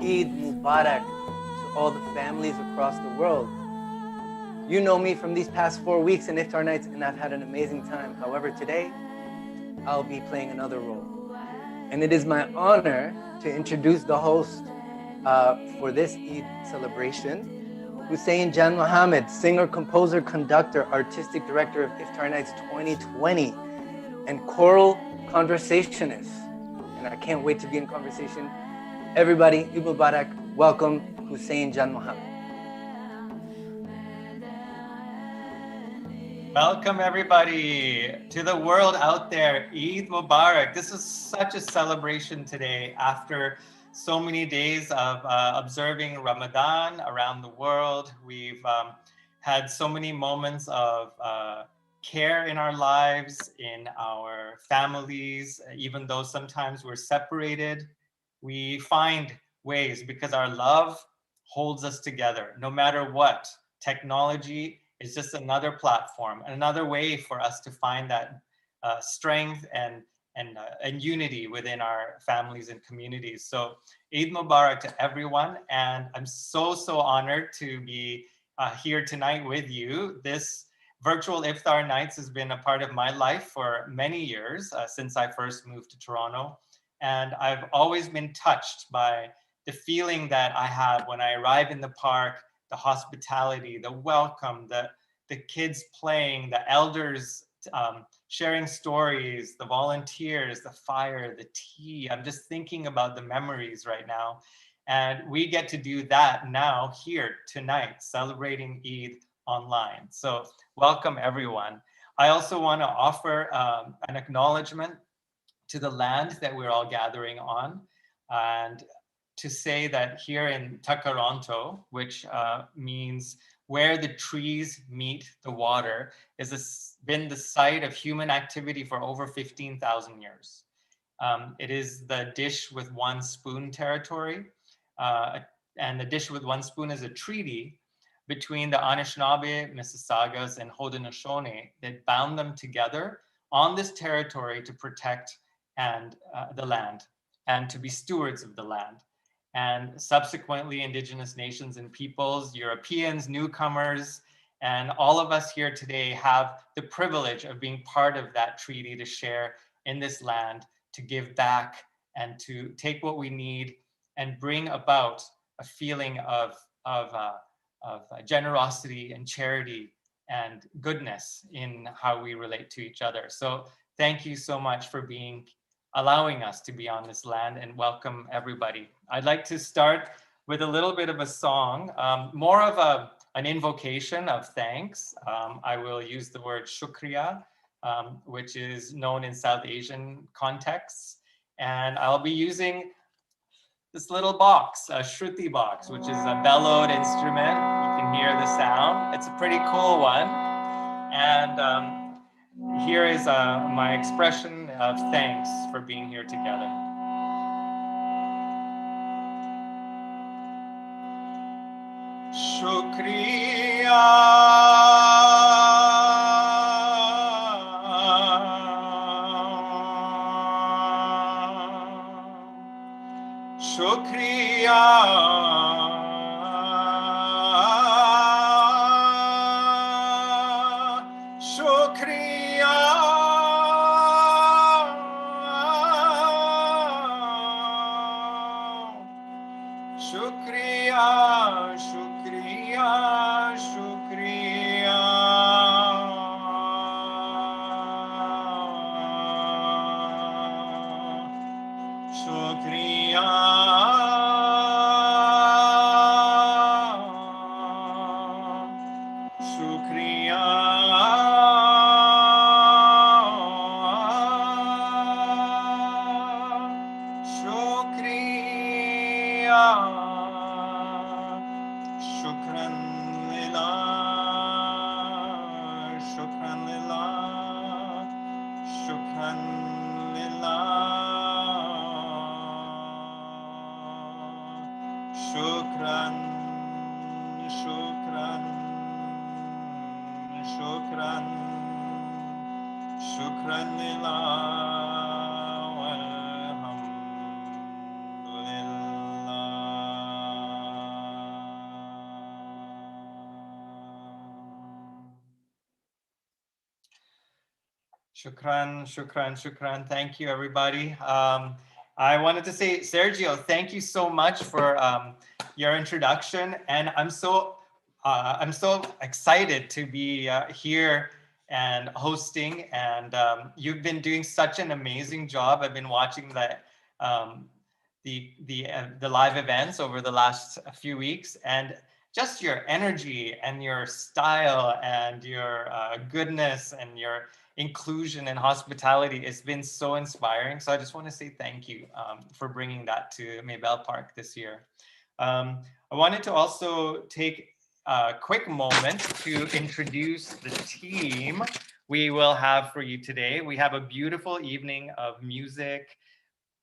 Eid Mubarak to all the families across the world. You know me from these past 4 weeks in Iftar Nights, and I've had an amazing time. However, today, I'll be playing another role. And it is my honor to introduce the host for this Eid celebration, Hussein Janmohamed, singer, composer, conductor, artistic director of Iftar Nights 2020, and choral conversationist. And I can't wait to be in conversation. Everybody, Eid Mubarak, welcome Hussein Janmohamed. Welcome everybody to the world out there. Eid Mubarak. This is such a celebration today after so many days of observing Ramadan around the world. We've had so many moments of care in our lives, in our families, even though sometimes we're separated. We find ways because our love holds us together no matter what. Technology is just another platform, another way for us to find that strength and unity within our families and communities. So Eid Mubarak to everyone. And I'm so honored to be here tonight with you. This virtual Iftar Nights has been a part of my life for many years, since I first moved to Toronto. And I've always been touched by the feeling that I have when I arrive in the park, the hospitality, the welcome, the kids playing, the elders sharing stories, the volunteers, the fire, the tea. I'm just thinking about the memories right now. And we get to do that now here tonight, celebrating Eid online. So welcome everyone. I also want to offer an acknowledgement to the land that we're all gathering on, and to say that here in Takaronto, which means where the trees meet the water, has been the site of human activity for over 15,000 years. It is the dish with one spoon territory, and the dish with one spoon is a treaty between the Anishinaabe, Mississaugas, and Haudenosaunee that bound them together on this territory to protect the land and to be stewards of the land. And subsequently, Indigenous nations and peoples, Europeans, newcomers, and all of us here today have the privilege of being part of that treaty to share in this land, to give back, and to take what we need and bring about a feeling of generosity and charity and goodness in how we relate to each other. So thank you so much for allowing us to be on this land, and welcome everybody. I'd like to start with a little bit of a song, more of an invocation of thanks. I will use the word shukriya, which is known in South Asian contexts. And I'll be using this little box, a shruti box, which is a bellowed instrument. You can hear the sound. It's a pretty cool one. And here is my expression of thanks for being here together. Shukriya, shukriya. Shukran, shukran, shukran. Thank you, everybody. I wanted to say, Sergio, thank you so much for your introduction, and I'm so excited to be here and hosting. And you've been doing such an amazing job. I've been watching the live events over the last few weeks, and just your energy and your style and your goodness and your inclusion and hospitality has been so inspiring. So I just want to say thank you for bringing that to Maybelle Park this year. I wanted to also take a quick moment to introduce the team we will have for you today. We have a beautiful evening of music,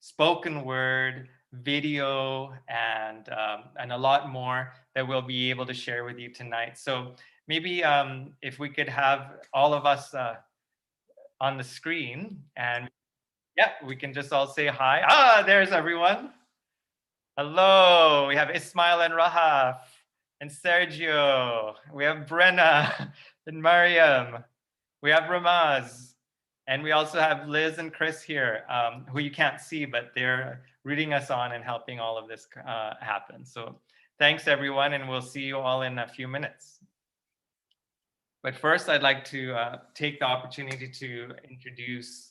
spoken word, video, and a lot more that we'll be able to share with you tonight. So maybe if we could have all of us on the screen, and yeah, we can just all say hi. Ah, there's everyone. Hello, we have Esmaeel and Rahaf and Sergio. We have Brenna and Maryem. We have Ramaz. And we also have Liz and Chris here, who you can't see, but they're rooting us on and helping all of this happen. So thanks, everyone, and we'll see you all in a few minutes. But first, I'd like to take the opportunity to introduce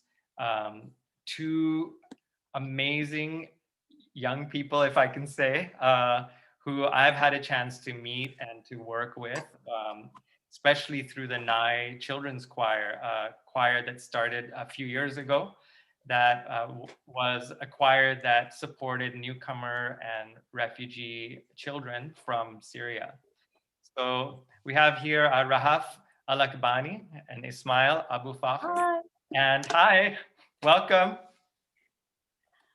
two amazing young people, if I can say, who I've had a chance to meet and to work with, especially through the Nye Children's Choir, a choir that started a few years ago, that was a choir that supported newcomer and refugee children from Syria. So we have here Rahaf Al-Akbani and Esmaeel Abofakher. Hi. And hi, welcome.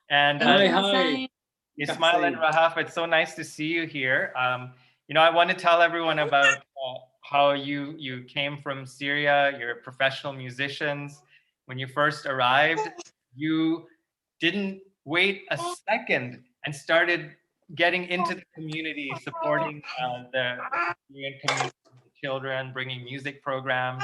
And Hi. Esmaeel and Rahaf, it's so nice to see you here. You know, I want to tell everyone about how you came from Syria. You're professional musicians. When you first arrived, you didn't wait a second and started getting into the community, supporting the Syrian community, children, bringing music programs.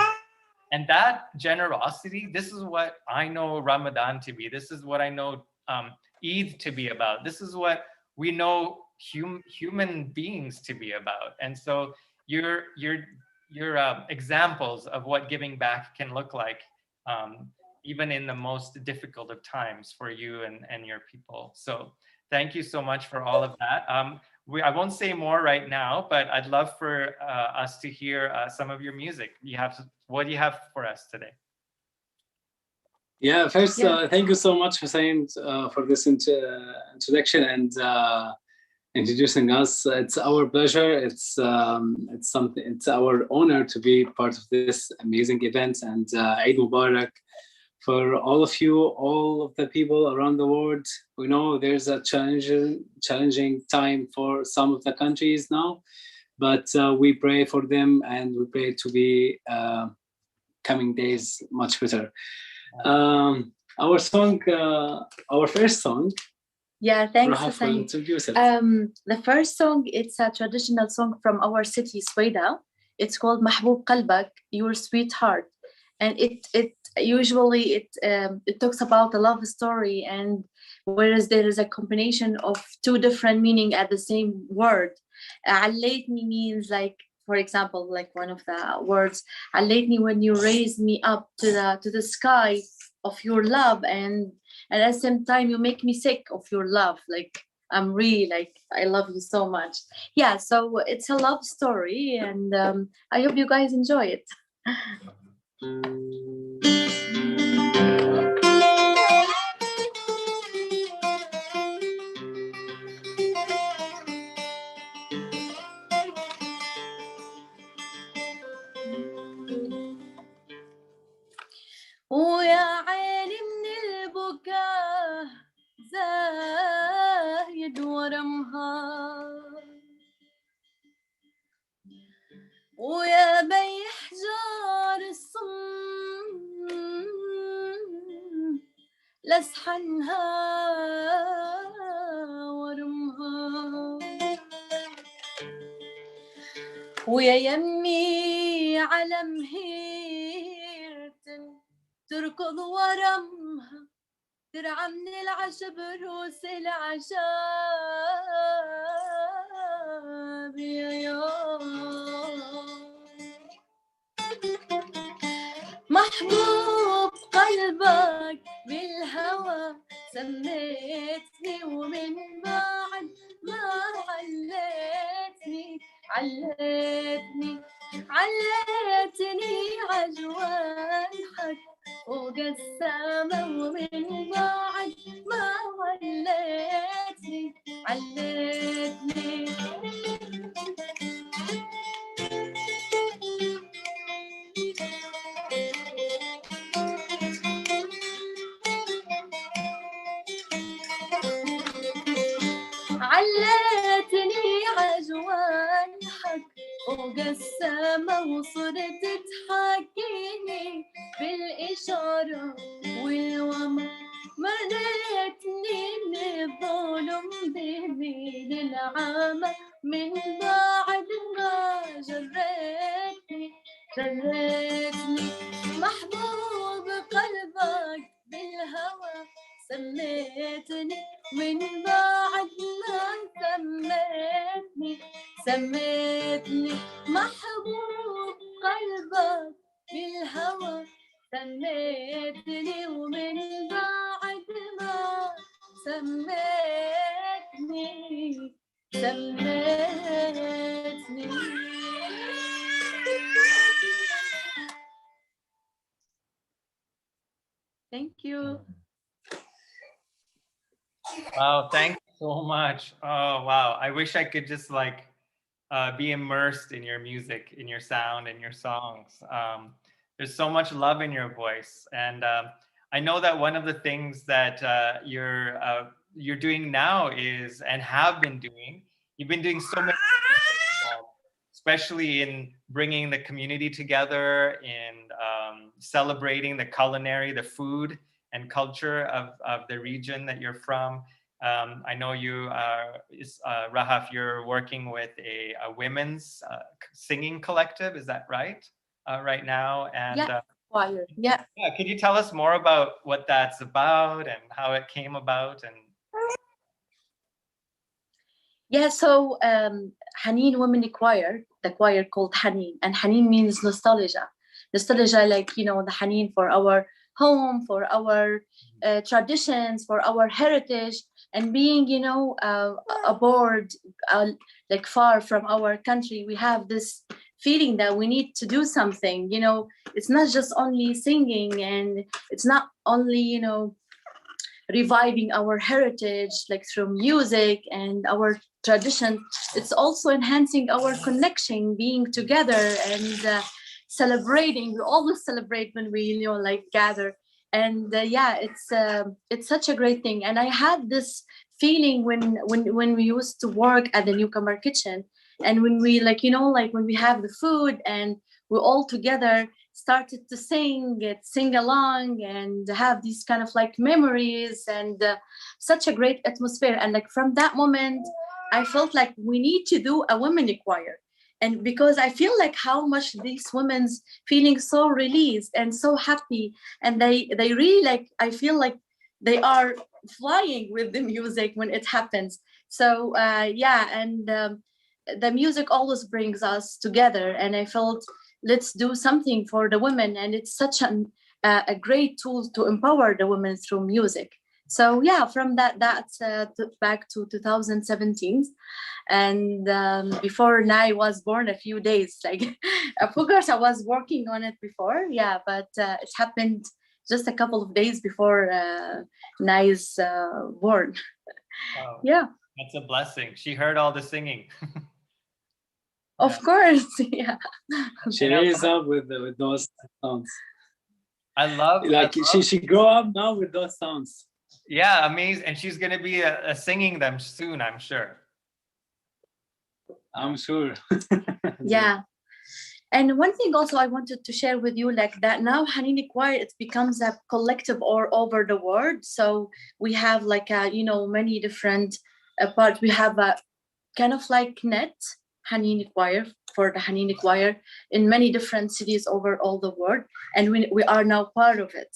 And that generosity, this is what I know Ramadan to be. This is what I know Eid to be about. This is what we know human beings to be about. And so you're examples of what giving back can look like, even in the most difficult of times for you and your people. So thank you so much for all of that. I won't say more right now, but I'd love for us to hear some of your music. What do you have for us today? Yeah, first, thank you so much, Hussein, for this introduction and introducing us. It's our pleasure. It's our honor to be part of this amazing event, and Eid Mubarak for all of you, all of the people around the world. We know there's a challenging time for some of the countries now, but we pray for them, and we pray to be coming days much better. Our song, our first song. Yeah, thanks, Rahaf will introduce it. The first song, it's a traditional song from our city, Sweda. It's called Mahbub Qalbak, Your Sweetheart. And it usually talks about a love story, and whereas there is a combination of two different meaning at the same word. Allaytni means, like, for example, like one of the words, Allaytni, when you raise me up to the sky of your love, and at the same time you make me sick of your love. Like, I'm really, like, I love you so much. Yeah, so it's a love story, and I hope you guys enjoy it. ويا عيني من البكاء زايد ورمها، ويا بي حجار الصم لسحنها ورمها، ويا يمي على مهيرة اركض ورمها ترعى من العشب روس العشاب يا محبوب قلبك بالهوى سميتني ومن بعد ما عليتني عجوان حق فوق السما ومن بعد ما عليتني عجوان حق فوق السما وصرت تحكيني بالإشارة والوما مريتني من الظلم بميل العامة من بعد ما جريتني محبوب قلبك بالهوى سميتني من بعد ما سميتني محبوب قلبك بالهوى سميتني ومن بعد ما سميتني Thank you. Wow, thank you so much. Oh, wow. I wish I could just like be immersed in your music, in your sound, in your songs. There's so much love in your voice. And I know that one of the things that you're doing now is, and have been doing, you've been doing so many things, especially in bringing the community together, in celebrating the culinary, the food and culture of the region that you're from. I know you, Rahaf, you're working with a women's singing collective, is that right? Right now? And yeah, choir. Yeah. Yeah, could you tell us more about what that's about and how it came about? And yeah, so Haneen Women Choir, the choir called Haneen, and Haneen means nostalgia, like, you know, the Haneen for our home, for our traditions, for our heritage, and being, you know, aboard, like far from our country, we have this feeling that we need to do something. You know, it's not just only singing, and it's not only, you know, reviving our heritage like through music and our tradition. It's also enhancing our connection, being together and celebrating. We always celebrate when we, you know, like gather. And yeah, it's such a great thing. And I had this feeling when we used to work at the Newcomer Kitchen, and when we, like, you know, like when we have the food and we all together started to sing along and have these kind of like memories, and such a great atmosphere. And like from that moment, I felt like we need to do a women choir. And because I feel like how much these women's feeling so released and so happy, and they really, like, I feel like they are flying with the music when it happens. So yeah, and the music always brings us together, and I felt let's do something for the women, and it's such a great tool to empower the women through music. So yeah, from that's back to 2017, and before Nai was born a few days, like of course I was working on it before, yeah, but it happened just a couple of days before Nai's born. wow, yeah, that's a blessing. She heard all the singing. of course, yeah. She raised up with those sounds. I love she grew up now with those sounds. Yeah, amazing. And she's going to be singing them soon, I'm sure. I'm sure. Yeah. And one thing also I wanted to share with you, like that now Hanini Choir, it becomes a collective all over the world. So we have like, you know, many different parts. We have a kind of like net Hanini Choir for the Hanini Choir in many different cities over all the world. And we are now part of it.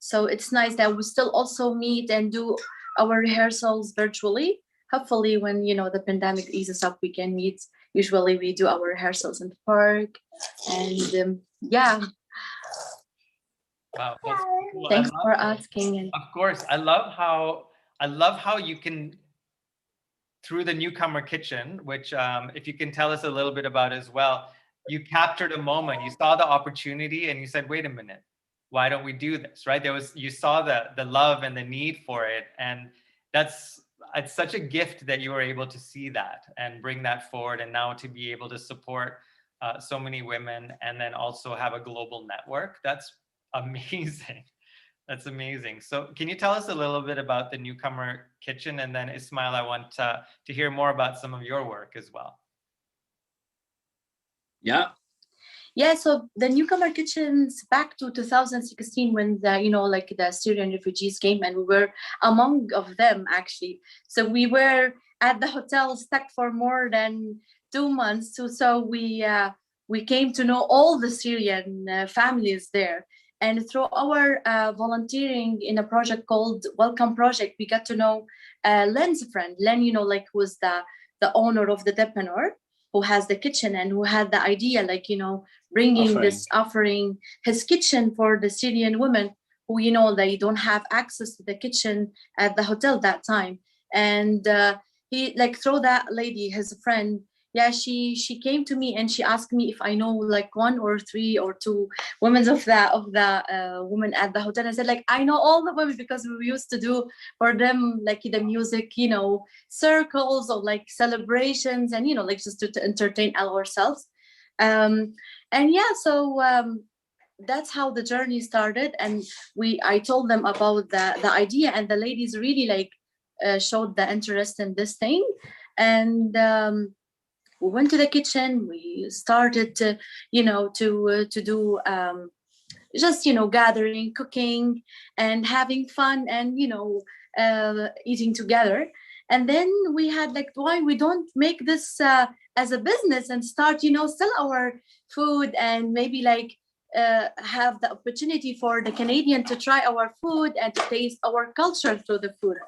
So it's nice that we still also meet and do our rehearsals virtually. Hopefully when, the pandemic eases up, we can meet. Usually we do our rehearsals in the park. And yeah. Wow, that's cool. Thanks for asking. And of course, I love how you can, through the Newcomer Kitchen, which if you can tell us a little bit about as well, you captured a moment, you saw the opportunity and you said, wait a minute, why don't we do this, right? You saw the love and the need for it. And it's such a gift that you were able to see that and bring that forward, and now to be able to support so many women and then also have a global network. That's amazing. That's amazing. So can you tell us a little bit about the Newcomer Kitchen? And then Esmaeel, I want to hear more about some of your work as well. Yeah, so the Newcomer Kitchen's back to 2016 when the Syrian refugees came, and we were among of them actually. So we were at the hotel stuck for more than 2 months. So we came to know all the Syrian families there. And through our volunteering in a project called Welcome Project, we got to know Len's friend. Len, was the owner of the Depanor, who has the kitchen and who had the idea, bringing offering his kitchen for the Syrian women who, they don't have access to the kitchen at the hotel that time. And he, through that lady, his friend, she came to me and she asked me if I know 1 or 3 or 2 women of the women at the hotel. I said I know all the women because we used to do for them the music, circles or celebrations and just to entertain ourselves. So that's how the journey started. And I told them about the idea, and the ladies really showed the interest in this thing. And we went to the kitchen. We started to do just gathering, cooking, and having fun, and eating together. And then we had why we don't make this as a business and start sell our food, and maybe have the opportunity for the Canadian to try our food and to taste our culture through the food.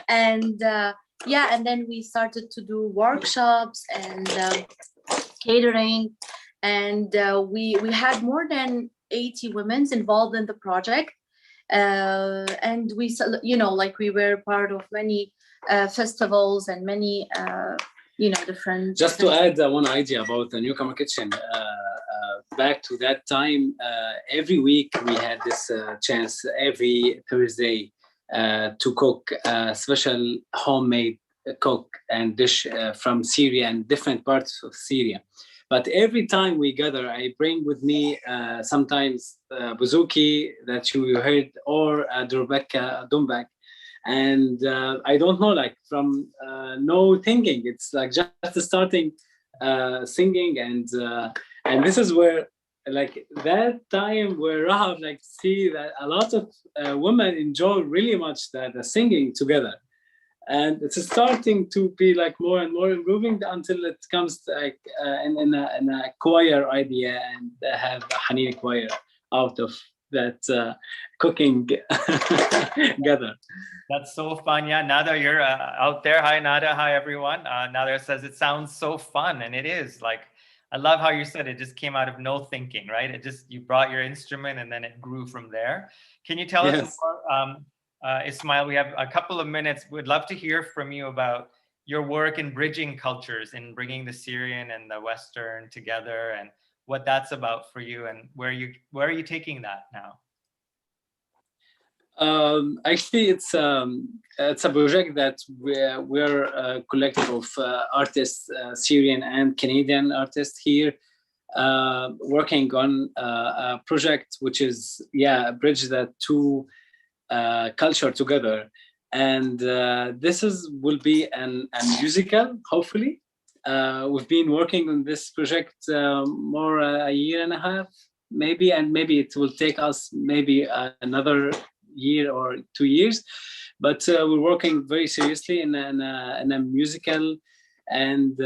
And and then we started to do workshops and catering, and we had more than 80 women involved in the project, and we we were part of many festivals and many different. Just to add one idea about the Newcomer Kitchen, back to that time, every week we had this chance every Thursday to cook a special homemade cook and dish from Syria and different parts of Syria. But every time we gather, I bring with me sometimes bouzouki that you heard, or dumbak. And I don't know, from no thinking, it's just starting singing. And this is where that time where Rahaf see that a lot of women enjoy really much the singing together, and it's starting to be more and more improving until it comes in a choir idea, and have a Hanini choir out of that cooking gather. That's so fun. Yeah, Nada, you're out there. Hi, Nada. Hi, everyone. Nada says it sounds so fun, and it is. I love how you said it just came out of no thinking, right? You brought your instrument and then it grew from there. Can you tell us more, Esmaeel? We have a couple of minutes. We'd love to hear from you about your work in bridging cultures, in bringing the Syrian and the Western together, and what that's about for you, and where are you taking that now? Actually, it's a project that we're a collective of artists, Syrian and Canadian artists here, working on a project which is bridge that two culture together, and this will be a musical, hopefully. We've been working on this project more a year and a half, maybe, and maybe it will take us maybe another year or 2 years, but we're working very seriously in a musical, and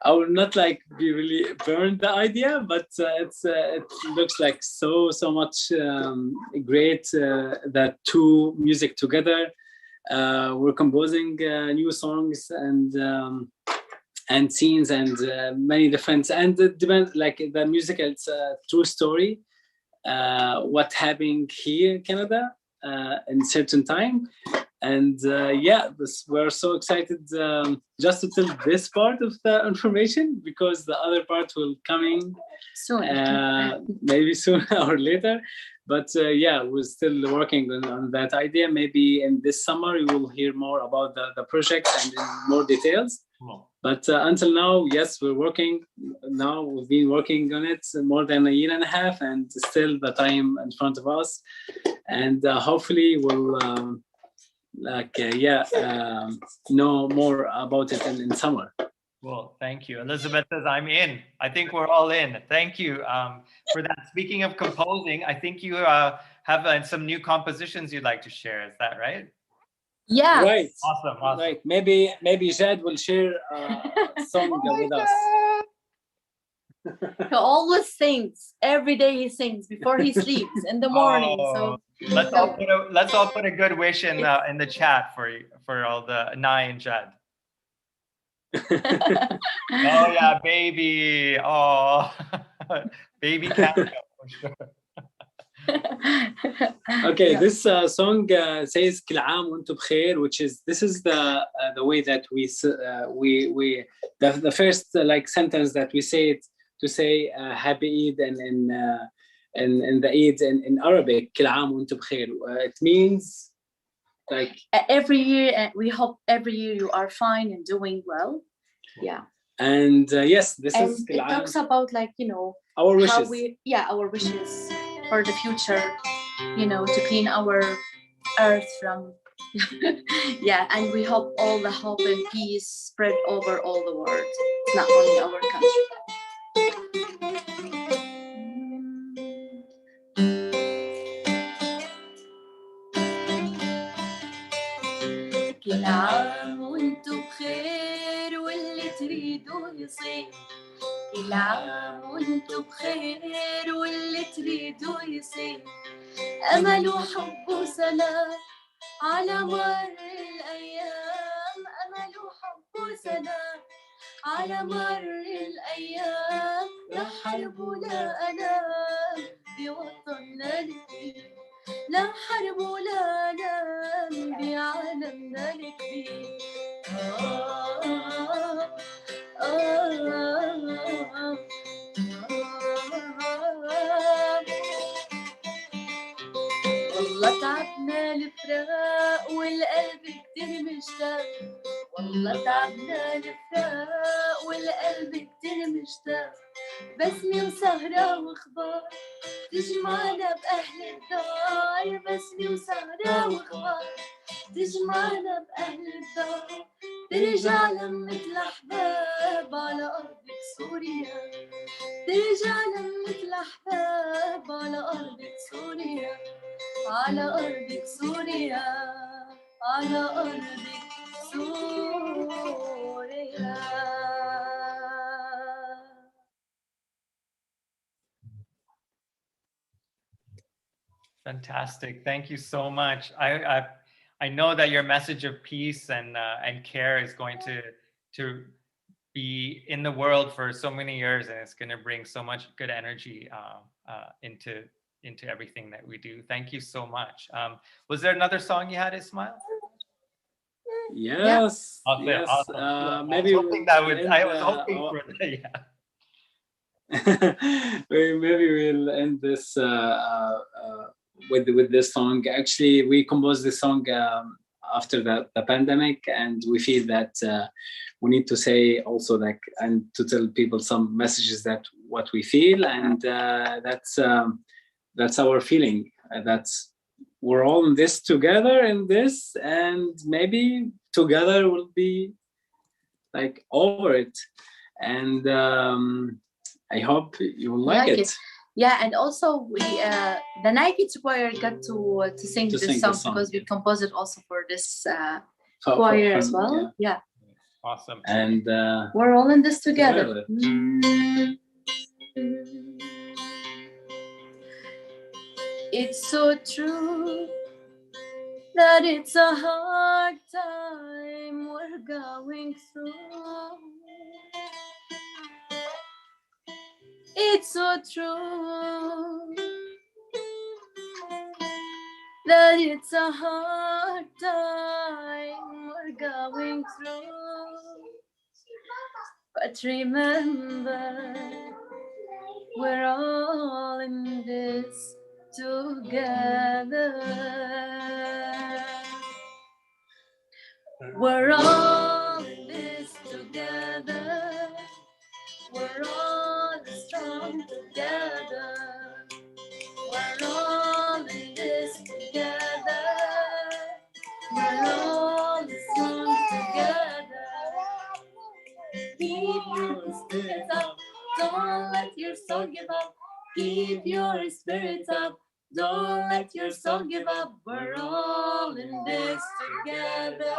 I will not like be really burn the idea, but it looks like so much great that two music together. We're composing new songs and scenes and many different, and it depends, like the musical, it's a true story, what happened here in Canada in certain time. And we're so excited just to tell this part of the information, because the other part will coming soon, maybe soon or later. But we're still working on that idea. Maybe in this summer you will hear more about the project and in more details. But until now, yes, we're working. Now we've been working on it more than a year and a half, and still the time in front of us. And hopefully we'll know more about it in summer. Well, thank you. Elizabeth says, I'm in. I think we're all in. Thank you for that. Speaking of composing, I think you have some new compositions you'd like to share. Is that right? Yeah. Right. Awesome. Right. Maybe Jad will share a song with us. He always sings. Every day he sings before he sleeps in the morning. So let's all put a good wish in the chat for all the Nai and Jad. Oh yeah, baby. Oh, baby cat for sure. Okay, this song says "Kil aam wa antum bkhair," this is the way that we the first like sentence that we say it to say Happy Eid, and in the Eid in Arabic, "Kil aam wa antum bkhair." It means like every year. We hope every year you are fine and doing well. Yeah. And yes, this is it talks about like our wishes. Our wishes for the future, to clean our earth from and we hope all the hope and peace spread over all the world. It's not only our country. كل عام وانتو بخير واللي تريدوا يصير. كل عام وانتو بخير واللي تريدوا يصير. أمل وحب وسلام على مر الأيام. أمل وحب وسلام على مر الأيام. لا حرب ولا أنام بوطننا الكبير. لا حرب ولا نام بعالمنا الكبير. والله تعبنا الفراق والقلب كتير مشتاق. والله تعبنا الفراق والقلب كتير مشتاق. بسمة وسهرة وخبار تجمعنا بأهل الدار. بسمة وسهرة وخبار تجمعنا بأهل الدار. ترجع لمة الأحباب على أرضك سوريا. ترجع لمة الأحباب على أرضك سوريا. على أرضك سوريا. على أرضك سوريا. Fantastic. Thank you so much. I know that your message of peace and care is going to be in the world for so many years, and it's going to bring so much good energy into everything that we do. Thank you so much. Was there another song you had, Esmaeel? Yes. Awesome. Yes. Awesome. Maybe I was hoping for that. Yeah. Maybe we'll end this with this song. Actually, we composed this song after the pandemic, and we feel that we need to say also and to tell people some messages that what we feel, and that's our feeling. That's we're all in this together in this, and maybe together we'll be like over it. And I hope you will like it. Yeah, and also we the Nike choir got to sing this song because we composed it also for this choir as well. Yeah. Awesome. And we're all in this together. It's so true that it's a hard time we're going through. It's so true that it's a hard time we're going through. But remember, we're all in this together. We're all in this together. We're all strong together. We're all in this together. We're all strong together. Keep your spirits up. Don't let your soul give up. Keep your spirits up. Don't let your soul give up. We're all in this together.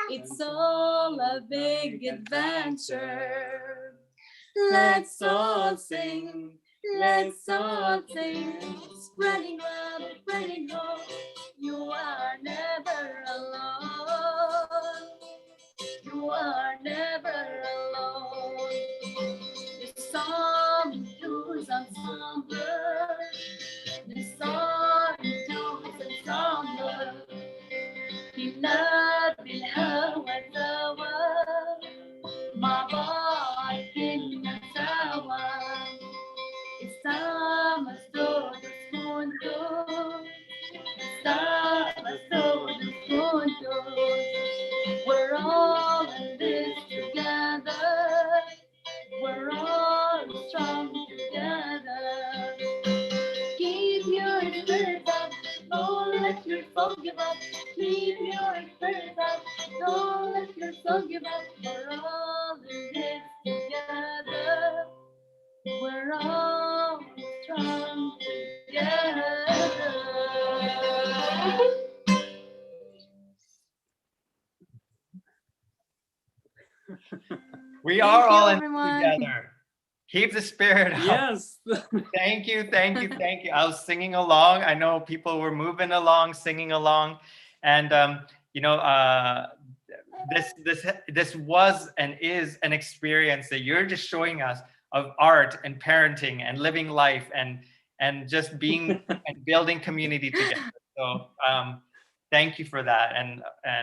It's all a big adventure. Let's all sing. Let's all sing. Spreading love, spreading hope. You are never alone. You are never alone. The song blues ensemble. The song blues ensemble. كنا بالهوى سوا مع بعض كنا سوا. Estamos todos juntos. Estamos todos juntos. We're all in this together. We're all strong together. Keep your spirits up. Don't let your soul give up. Keep your spirits up. Don't let your soul give up. We're all in this together. We're all strong together. We are all in everyone. together. Keep the spirit up. yes. Thank you, thank you, thank you. I was singing along. I know people were moving along, singing along, and this was and is an experience that you're just showing us of art and parenting and living life and just being and building community together. So thank you for that. And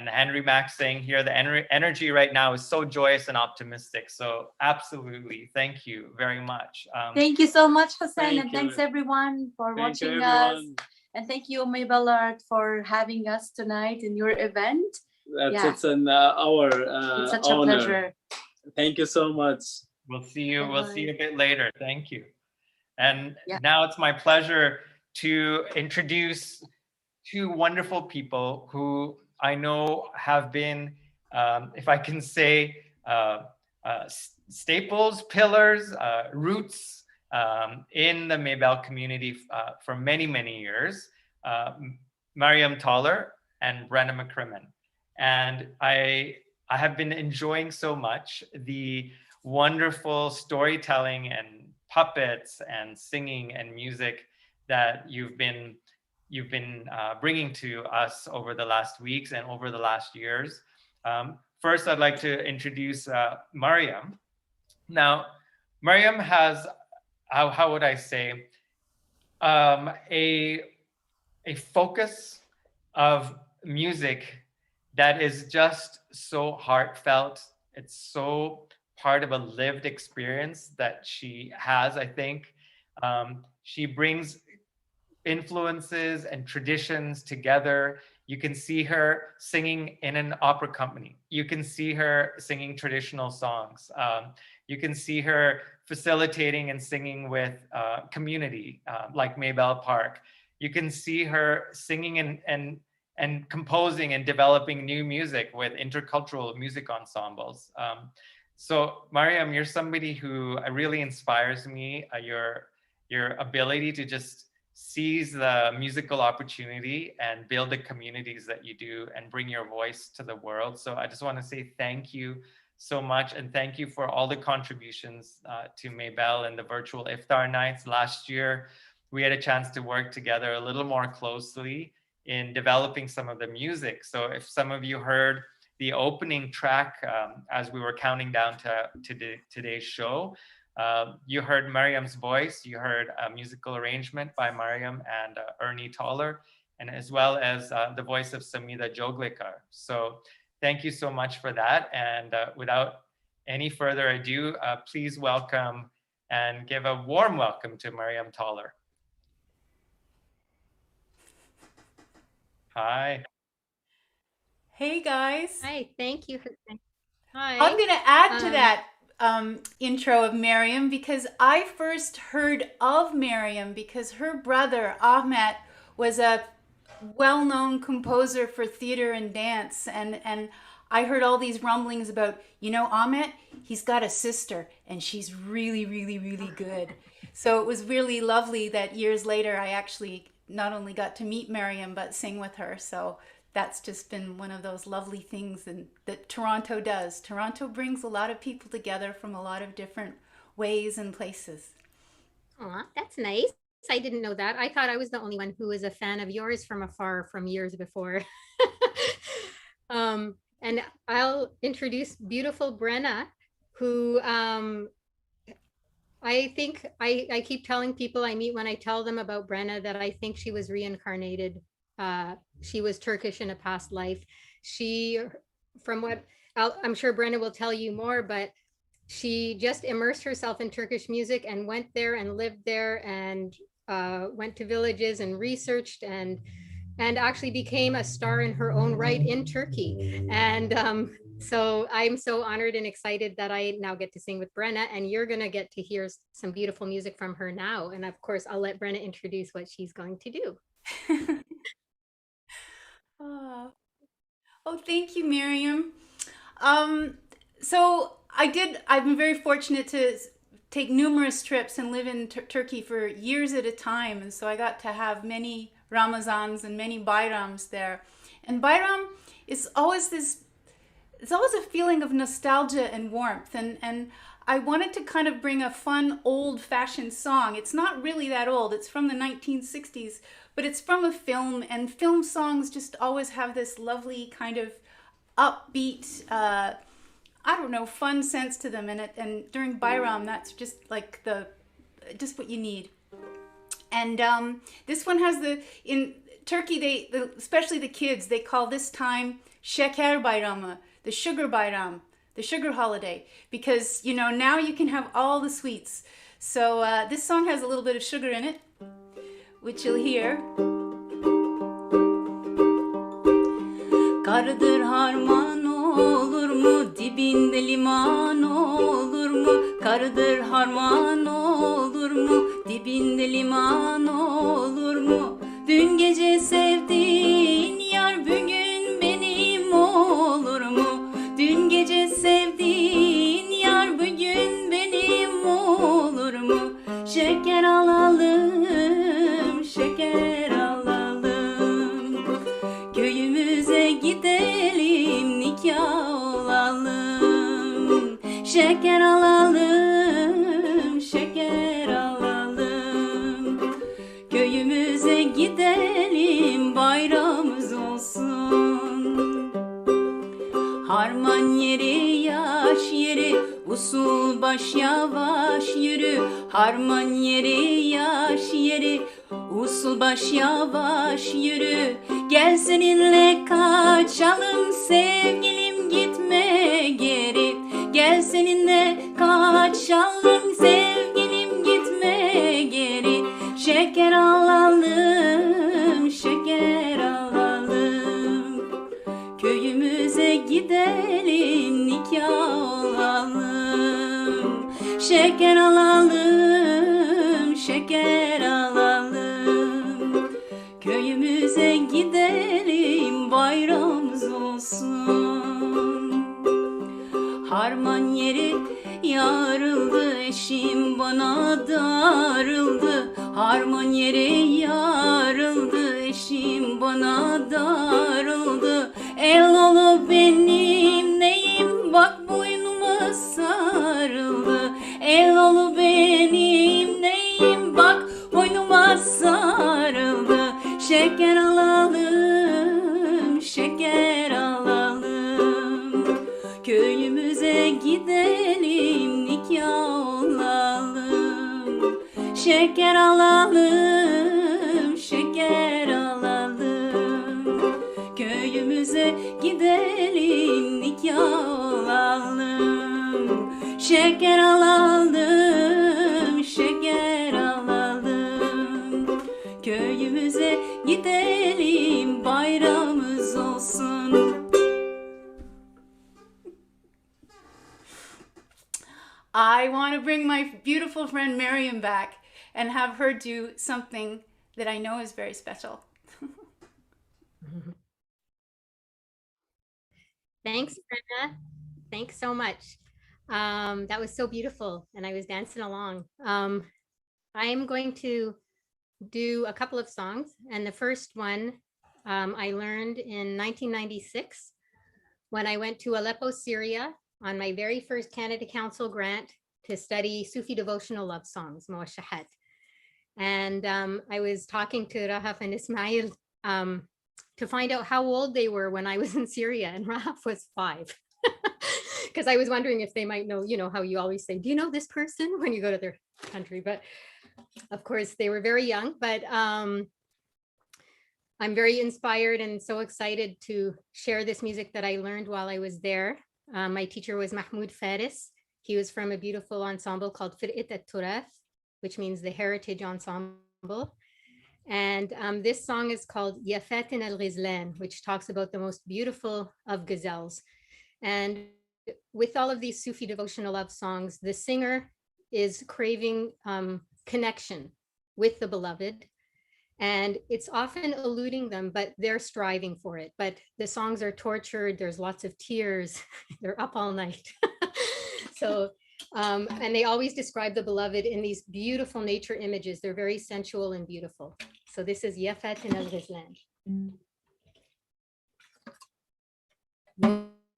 Henry Mac saying here, the energy right now is so joyous and optimistic. So absolutely, thank you very much. Thank you so much, Hussein, Thank and you. thanks everyone for Thank watching you, us. everyone. And thank you, Mabelleart, for having us tonight in your event. It's an our It's such honor. a pleasure. Thank you so much. We'll see you. Bye-bye. We'll see you a bit later. Thank you. And Yeah. now it's my pleasure to introduce two wonderful people who I know have been, if I can say, staples, pillars, roots in the Maybelle community for many, many years. Maryem Tollar and Brenna MacCrimmon. And I have been enjoying so much the wonderful storytelling and puppets and singing and music that you've been bringing to us over the last weeks and over the last years. First, I'd like to introduce Maryem. Now, Maryem has, how would I say, a focus of music that is just so heartfelt. It's so part of a lived experience that she has, I think. She brings influences and traditions together. You can see her singing in an opera company. You can see her singing traditional songs. You can see her facilitating and singing with community like Maybelle Park. You can see her singing and composing and developing new music with intercultural music ensembles. So Maryem, you're somebody who really inspires me. Your ability to just seize the musical opportunity and build the communities that you do and bring your voice to the world. So I just want to say thank you so much, and thank you for all the contributions to Mabel and the virtual Iftar Nights. Last year, we had a chance to work together a little more closely in developing some of the music. So if some of you heard the opening track as we were counting down to today's show, you heard Maryem's voice, you heard a musical arrangement by Maryem and Maryem Tollar, and as well as the voice of Samida Joglikar. So thank you so much for that. And without any further ado, please welcome and give a warm welcome to Maryem Tollar. Hi. Hey guys. Hi, thank you. Hi. I'm going to add to that intro of Maryem, because I first heard of Maryem because her brother Ahmet was a well-known composer for theater and dance, and I heard all these rumblings about, you know, Ahmet, he's got a sister and she's really, really, really good. So it was really lovely that years later I actually not only got to meet Maryem but sing with her. So that's just been one of those lovely things that Toronto does. Toronto brings a lot of people together from a lot of different ways and places. Aw, that's nice. I didn't know that. I thought I was the only one who was a fan of yours from afar from years before. And I'll introduce beautiful Brenna, who I think I keep telling people I meet when I tell them about Brenna that I think she was reincarnated. She was Turkish in a past life. She, from what I'm sure Brenna will tell you more, but she just immersed herself in Turkish music and went there and lived there and went to villages and researched and actually became a star in her own right in Turkey. And so I'm so honored and excited that I now get to sing with Brenna, and you're gonna get to hear some beautiful music from her now. And of course, I'll let Brenna introduce what she's going to do. Oh, thank you, Maryem. So I've been very fortunate to take numerous trips and live in Turkey for years at a time. And so I got to have many Ramazans and many Bayrams there. And Bayram is always it's always a feeling of nostalgia and warmth. And I wanted to kind of bring a fun, old-fashioned song. It's not really that old. It's from the 1960s, but it's from a film, and film songs just always have this lovely kind of upbeat, I don't know, fun sense to them. And during Bayram, that's just like just what you need. And this one has in Turkey, especially the kids, they call this time Şeker Bayramı, the sugar Bayram, the sugar holiday, because, you know, now you can have all the sweets. So this song has a little bit of sugar in it, which you'll hear. Kardır harman olur mu, dibinde liman olur mu? Kardır harman olur mu, dibinde liman olur mu? Dün gece sevdiğin yar bugün benim olur mu? Dün gece sevdiğin yar bugün benim olur mu? Şeker alalım, şeker alalım. Köyümüze gidelim, nikah olalım. Şeker alalım, şeker alalım. Köyümüze gidelim, bayramımız olsun. Harman yeri, yaş yeri, usul baş yavaş yürü. Harman yeri, yaş yeri, usul baş yavaş yürü. Gel seninle kaçalım sevgilim, gitme geri. Gel seninle kaçalım sevgilim, gitme geri. Şeker alalım, şeker alalım. Köyümüze gidelim, nikah olalım. Şeker alalım, şeker alalım. Köyümüze gidelim, bayramımız olsun. Harman yeri yarıldı, eşim bana darıldı. Harman yere yarıldı, eşim bana darıldı. El olu benim neyim, bak boynuma sarıldı. El olu benim neyim, bak boynuma sarıldı. Şeker alalım, şeker alalım. Köyümüze gidelim, nikah olalım. Şeker alalım, şeker alalım. Köyümüze gidelim, nikah olalım. Şeker alalım, şeker alalım. Köyümüze gidelim, bayramımız olsun. I want to bring my beautiful friend Maryem back and have her do something that I know is very special. Thanks, Brenna. Thanks so much. That was so beautiful, and I was dancing along. I'm going to do a couple of songs, and the first one I learned in 1996 when I went to Aleppo, Syria, on my very first Canada Council grant to study Sufi devotional love songs, Muwashahat. And I was talking to Rahaf and Esmaeel to find out how old they were when I was in Syria, and Rahaf was 5. Because I was wondering if they might know, you know, how you always say, do you know this person when you go to their country? But of course, they were very young, but I'm very inspired and so excited to share this music that I learned while I was there. My teacher was Mahmoud Faris. He was from a beautiful ensemble called Fir'at al-Turath, which means the Heritage Ensemble. And this song is called Ya Fatin al-Ghizlan, which talks about the most beautiful of gazelles. And with all of these Sufi devotional love songs, the singer is craving connection with the beloved. And it's often eluding them, but they're striving for it. But the songs are tortured. There's lots of tears. They're up all night. So, and they always describe the beloved in these beautiful nature images. They're very sensual and beautiful. So this is Ya Fatin al-Ghizlan.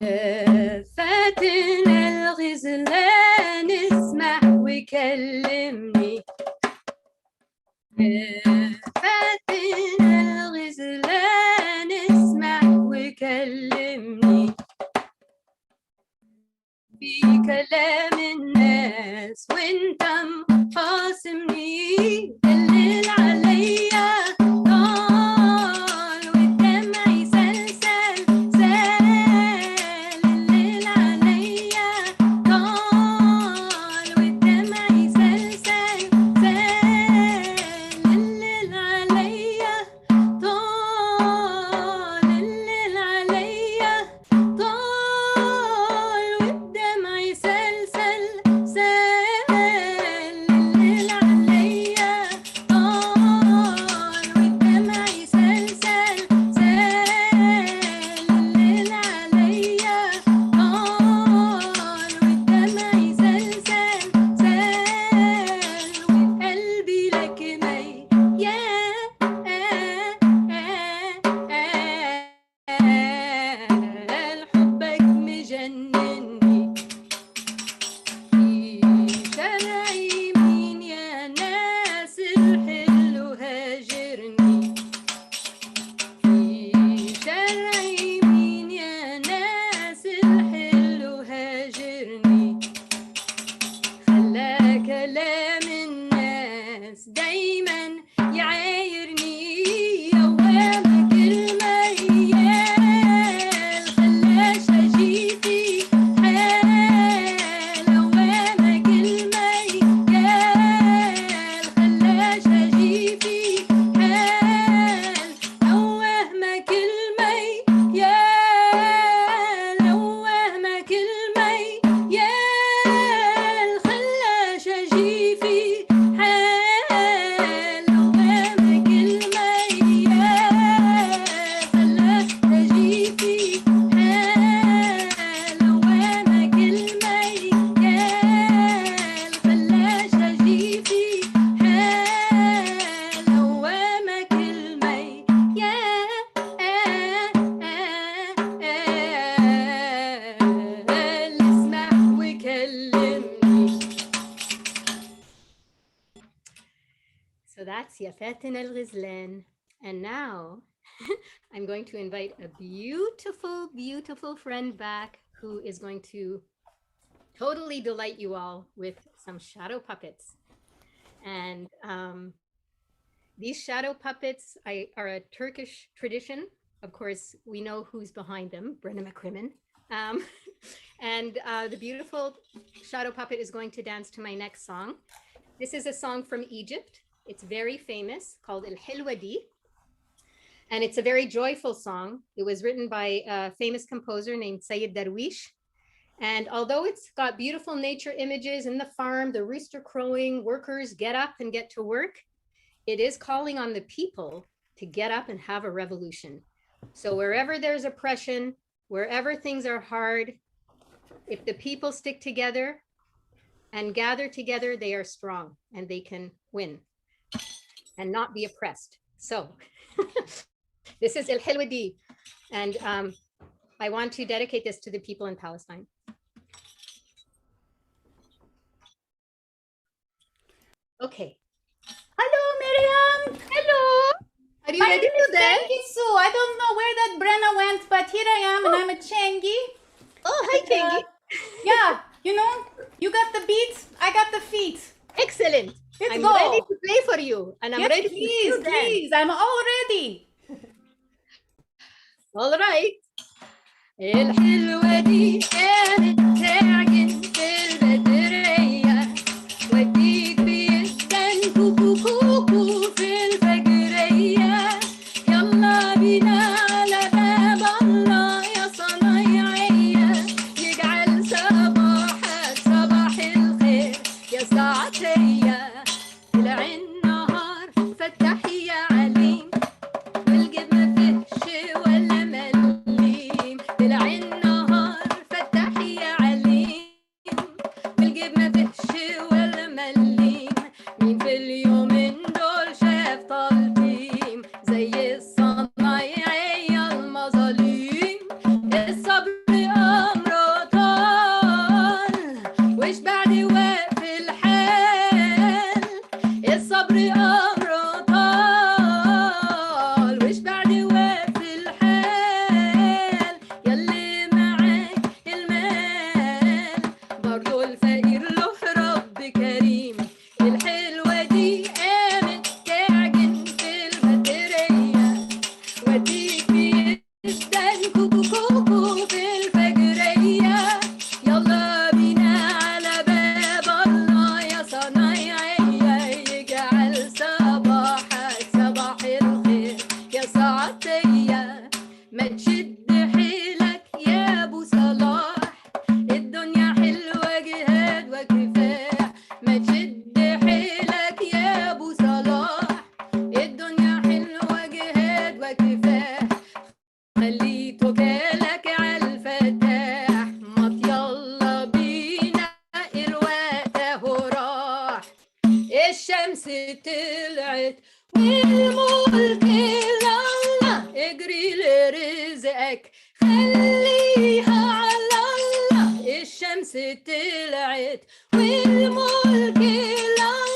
يا فاتن الغزلان اسمح وكلمني يا فاتن الغزلان اسمح وكلمني في كلام الناس وانت مخاصمني دلل عليا طال والدمع يسلسل سال دلل عليا طال والدمع يسلسل سال دلل عليا طال دلل عليا طال والدمع يسلسل سال دلل عليا طال والدمع يسلسل سال دلل عليا طال والدمع يسلسل سال وقلبي لك ميال حبك مجنني في شرعي مين يا ناس الحلو هاجرني في شرعي مين يا ناس الحلو هاجرني خلى كلام الناس دايما يعايرني يوامك الميال خلاش اجيتي حال يوامك الميال خلاش اجيتي حال يوامك الميال يوامك الميال خلاش اجي في حال يوامك That's Yafatin al-Ghizlan. And now I'm going to invite a beautiful, beautiful friend back who is going to totally delight you all with some shadow puppets. And these shadow puppets are a Turkish tradition. Of course, we know who's behind them, Brenna MacCrimmon. And the beautiful shadow puppet is going to dance to my next song. This is a song from Egypt. It's very famous, called El Hilwadi. And it's a very joyful song. It was written by a famous composer named Sayyid Darwish. And although it's got beautiful nature images in the farm, the rooster crowing, workers get up and get to work, it is calling on the people to get up and have a revolution. So wherever there's oppression, wherever things are hard, if the people stick together and gather together, they are strong and they can win and not be oppressed. So this is El Hilwadi, and I want to dedicate this to the people in Palestine. Okay. Hello, Maryem. Hello. Are you My ready name to is dance? Changi Sue. I don't know where that Brenna went, but here I am, and I'm a Changi. Oh, hi, Kengi. Yeah, you know, you got the beats, I got the feet. Excellent. Let's I'm go. ready to play for you, and I'm Yes, ready please, to dance. please. I'm all ready. All right. الحلوة دي كانت تعجن في البدرية وديك بيستن كوكو كوكو في الفجرية يلا بينا على باب الله يا صنايعية يجعل صباحك صباح الخير يا ساعتية طلع النهار فتح يا عليم والجبنة فيش ولا مليم طلع النهار فتح يا عليم والجبنة فيش ولا مليم مين في اليومين دول شاف طالتين زي الصنايعية المظاليم الصبر أمره طال وش بعد واقف الحال الصبر أمره طال وش بعد واقف الحال يلي معاك المال برضو الفقير له رب كريم الحلوة دي قامت تعجن في البدرية وديك بيستن كوكو كوكو في الفجرية يلا بينا على باب الله يا صنايعية يجعل صباحك صباح الخير يا ساعتية ما تشد حيلك يا ابو صلاح الدنيا حلوة جهاد وكفاح ما تشد حيلك يا ابو صلاح الدنيا حلوة جهاد وكفاح خلي توكلك على الفتاح ما يلا بينا الوقت اهو راح الشمس طلعت والملك لله اجري لرزقك خليها على الله الشمس طلعت والملك لله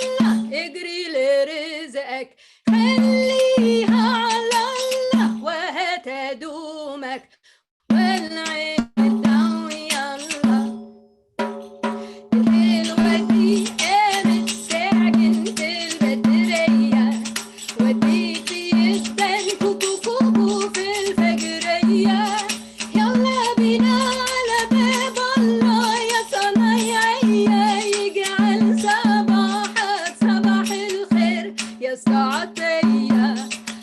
اجري لرزقك خليها على الله وهات دومك والعين الدعوة يلا الحلوة دي قامت تعجن في البدرية وديك بيستن كوكو كوكو في الفجرية يلا بينا على باب الله يا صنايعية يجعل صباحك صباح الخير يا ساعتية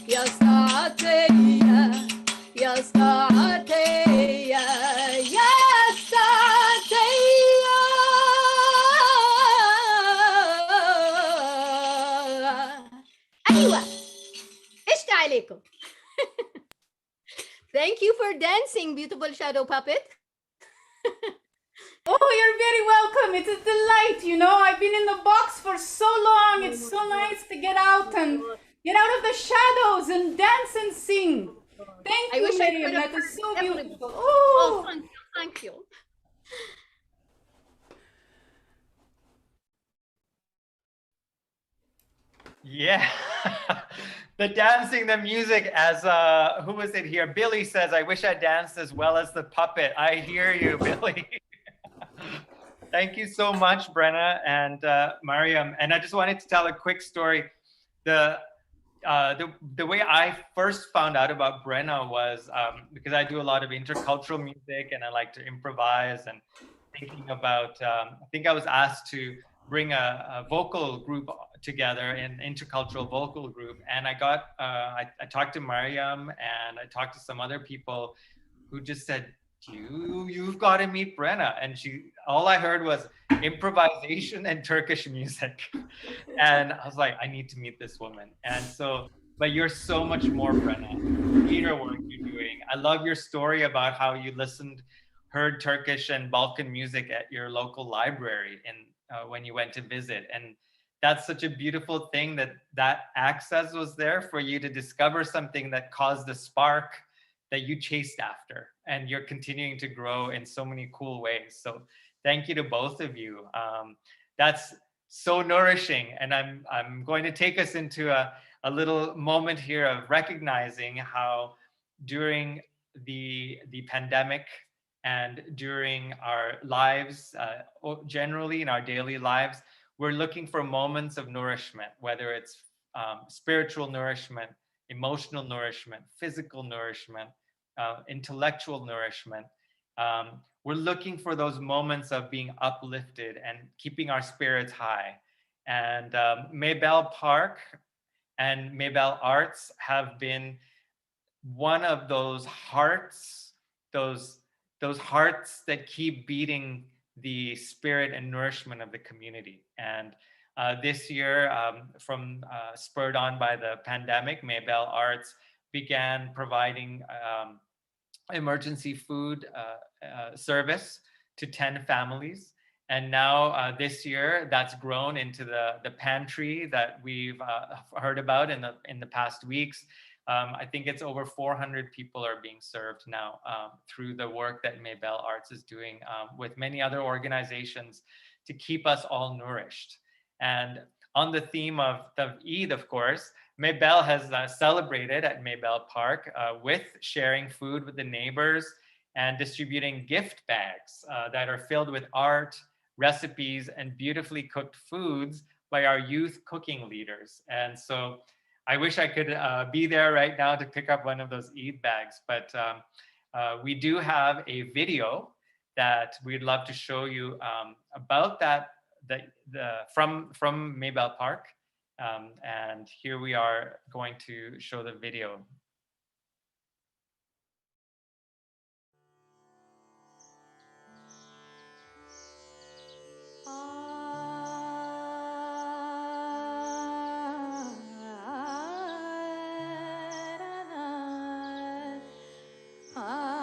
يا ساعتية يا ساعتية يا ساعتية أيوة إيش عليكم. Thank you for dancing, beautiful shadow puppet. Oh, you're very welcome. It's a delight, you know. I've been in the box for so long. It's so nice to get out and get out of the shadows and dance and sing. Thank I you, wish I Maryem. could have That is so heard beautiful. Oh, Oh, thank you, thank you. Yeah. The dancing, the music, as who was it here? Billy says, I wish I danced as well as the puppet. I hear you, Billy. Thank you so much, Brenna and Maryem. And I just wanted to tell a quick story. The the way I first found out about Brenna was because I do a lot of intercultural music and I like to improvise and thinking about, I think I was asked to bring a vocal group together, an intercultural vocal group. And I talked to Maryam and I talked to some other people who just said, you've got to meet Brenna. And all I heard was improvisation and Turkish music. And I was like, I need to meet this woman. And so, but you're so much more, Brenna. Theater work you're doing. I love your story about how you heard Turkish and Balkan music at your local library and when you went to visit. And that's such a beautiful thing that access was there for you to discover something that caused a spark that you chased after, and you're continuing to grow in so many cool ways. So thank you to both of you. That's so nourishing. And I'm going to take us into a little moment here of recognizing how during the pandemic and during our lives, generally in our daily lives, we're looking for moments of nourishment, whether it's spiritual nourishment, emotional nourishment, physical nourishment, intellectual nourishment. We're looking for those moments of being uplifted and keeping our spirits high. And Mabelle Park and Mabellearts have been one of those hearts, those hearts that keep beating the spirit and nourishment of the community. And this year, spurred on by the pandemic, Mabellearts began providing emergency food service to 10 families. And now this year, that's grown into the pantry that we've heard about in the past weeks. I think it's over 400 people are being served now through the work that Mabellearts is doing with many other organizations to keep us all nourished. And on the theme of Eid, of course, Mabelle has celebrated at Mabelle Park with sharing food with the neighbors and distributing gift bags that are filled with art, recipes, and beautifully cooked foods by our youth cooking leaders. And so I wish I could be there right now to pick up one of those Eid bags, but we do have a video that we'd love to show you about that from Mabelle Park. And here we are going to show the video. Ah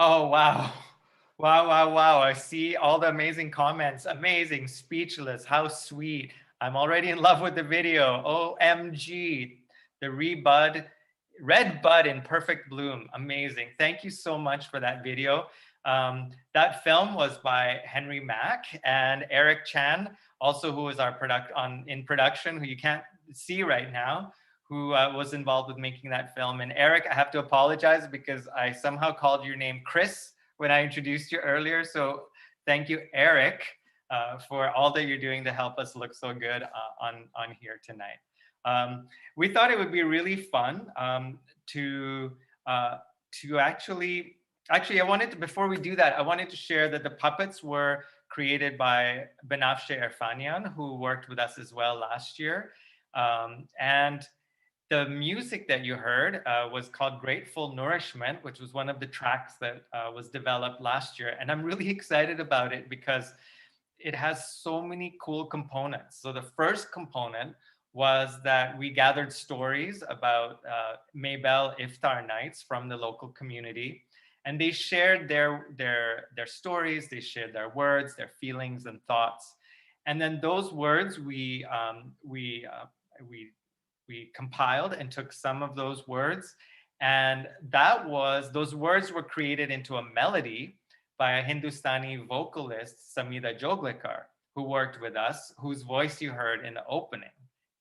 Oh, wow. Wow, wow, wow. I see all the amazing comments. Amazing, speechless, how sweet. I'm already in love with the video. OMG. The red bud in perfect bloom. Amazing. Thank you so much for that video. That film was by Henry Mack and Eric Chan, also who is our in production, who you can't see right now, who was involved with making that film. And Eric, I have to apologize because I somehow called your name Chris when I introduced you earlier. So thank you, Eric, for all that you're doing to help us look so good on here tonight. We thought it would be really fun to actually, I wanted to, before we do that, I wanted to share that the puppets were created by Benafshe Erfanian, who worked with us as well last year. And the music that you heard was called Grateful Nourishment, which was one of the tracks that was developed last year. And I'm really excited about it because it has so many cool components. So the first component was that we gathered stories about Mabelle Iftar Nights from the local community. And they shared their stories, they shared their words, their feelings and thoughts. And then those words we compiled and took some of those words, and those words were created into a melody by a Hindustani vocalist, Samida Joglekar, who worked with us, whose voice you heard in the opening.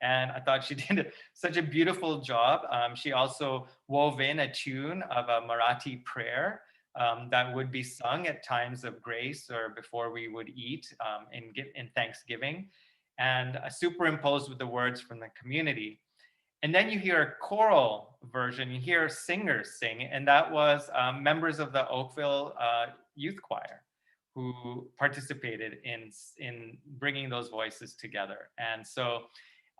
And I thought she did such a beautiful job. She also wove in a tune of a Marathi prayer that would be sung at times of grace or before we would eat in Thanksgiving, and superimposed with the words from the community. And then you hear a choral version, you hear singers sing, and that was members of the Oakville Youth Choir who participated in bringing those voices together. And so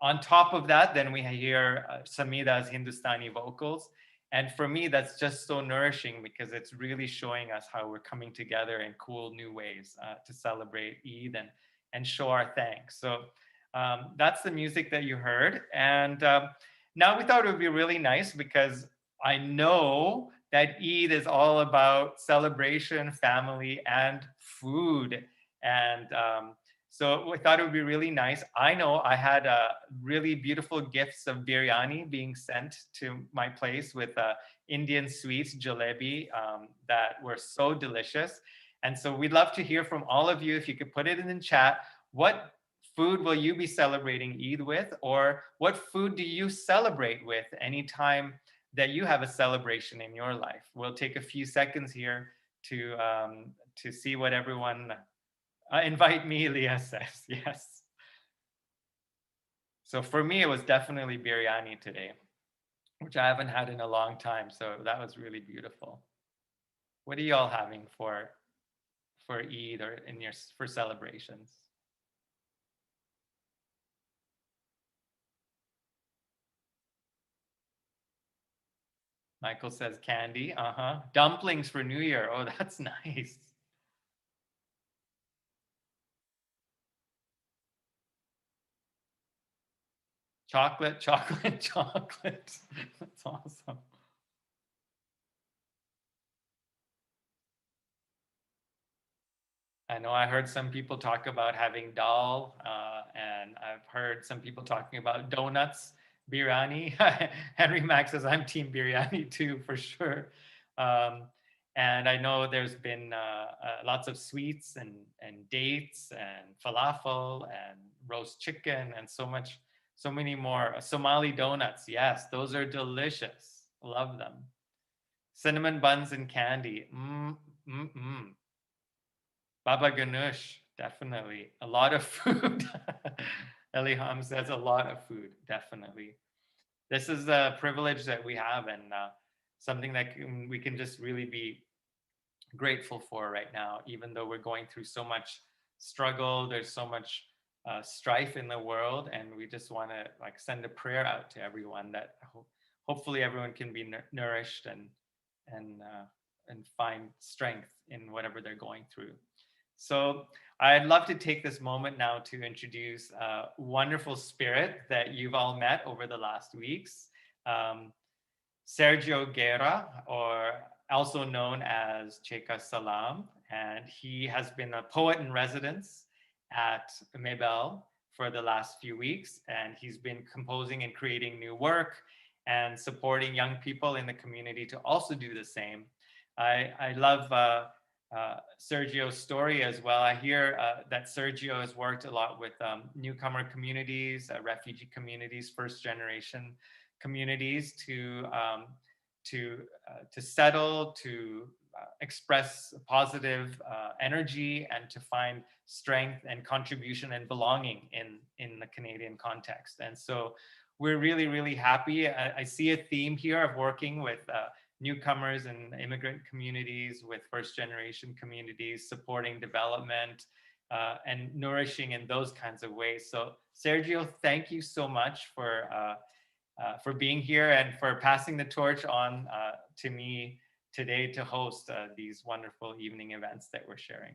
on top of that, then we hear Samida's Hindustani vocals. And for me, that's just so nourishing because it's really showing us how we're coming together in cool new ways to celebrate Eid and show our thanks. So that's the music that you heard. And now we thought it would be really nice because I know that Eid is all about celebration, family, and food. And so we thought it would be really nice. I know I had really beautiful gifts of biryani being sent to my place with Indian sweets, jalebi, that were so delicious. And so we'd love to hear from all of you. If you could put it in the chat, what food will you be celebrating Eid with? Or what food do you celebrate with anytime that you have a celebration in your life? We'll take a few seconds here to see what everyone... invite me, Leah says, yes. So for me, it was definitely biryani today, which I haven't had in a long time. So that was really beautiful. What are y'all having for Eid or for celebrations? Michael says candy, Dumplings for New Year, oh, that's nice. Chocolate. That's awesome. I know I heard some people talk about having dal, and I've heard some people talking about donuts, biryani. Henry Max says, I'm team biryani too, for sure. And I know there's been lots of sweets and dates and falafel and roast chicken and so many more. Somali donuts, yes, those are delicious. Love them. Cinnamon buns and candy. Baba Ganoush, definitely. A lot of food. Eliham says a lot of food, definitely. This is a privilege that we have and something that we can just really be grateful for right now, even though we're going through so much struggle, there's so much strife in the world, and we just want to send a prayer out to everyone that hopefully everyone can be nourished and find strength in whatever they're going through. So I'd love to take this moment now to introduce a wonderful spirit that you've all met over the last weeks. Sergio Guerra, or also known as Cheka Salam, and he has been a poet in residence at Mabel for the last few weeks, and he's been composing and creating new work and supporting young people in the community to also do the same. I love Sergio's story as well. I hear that Sergio has worked a lot with newcomer communities, refugee communities, first generation communities to settle, to express positive energy, and to find strength and contribution and belonging in the Canadian context. And so we're really, really happy. I see a theme here of working with newcomers and immigrant communities, with first generation communities, supporting development and nourishing in those kinds of ways. So Sergio, thank you so much for being here and for passing the torch on to me today to host these wonderful evening events that we're sharing.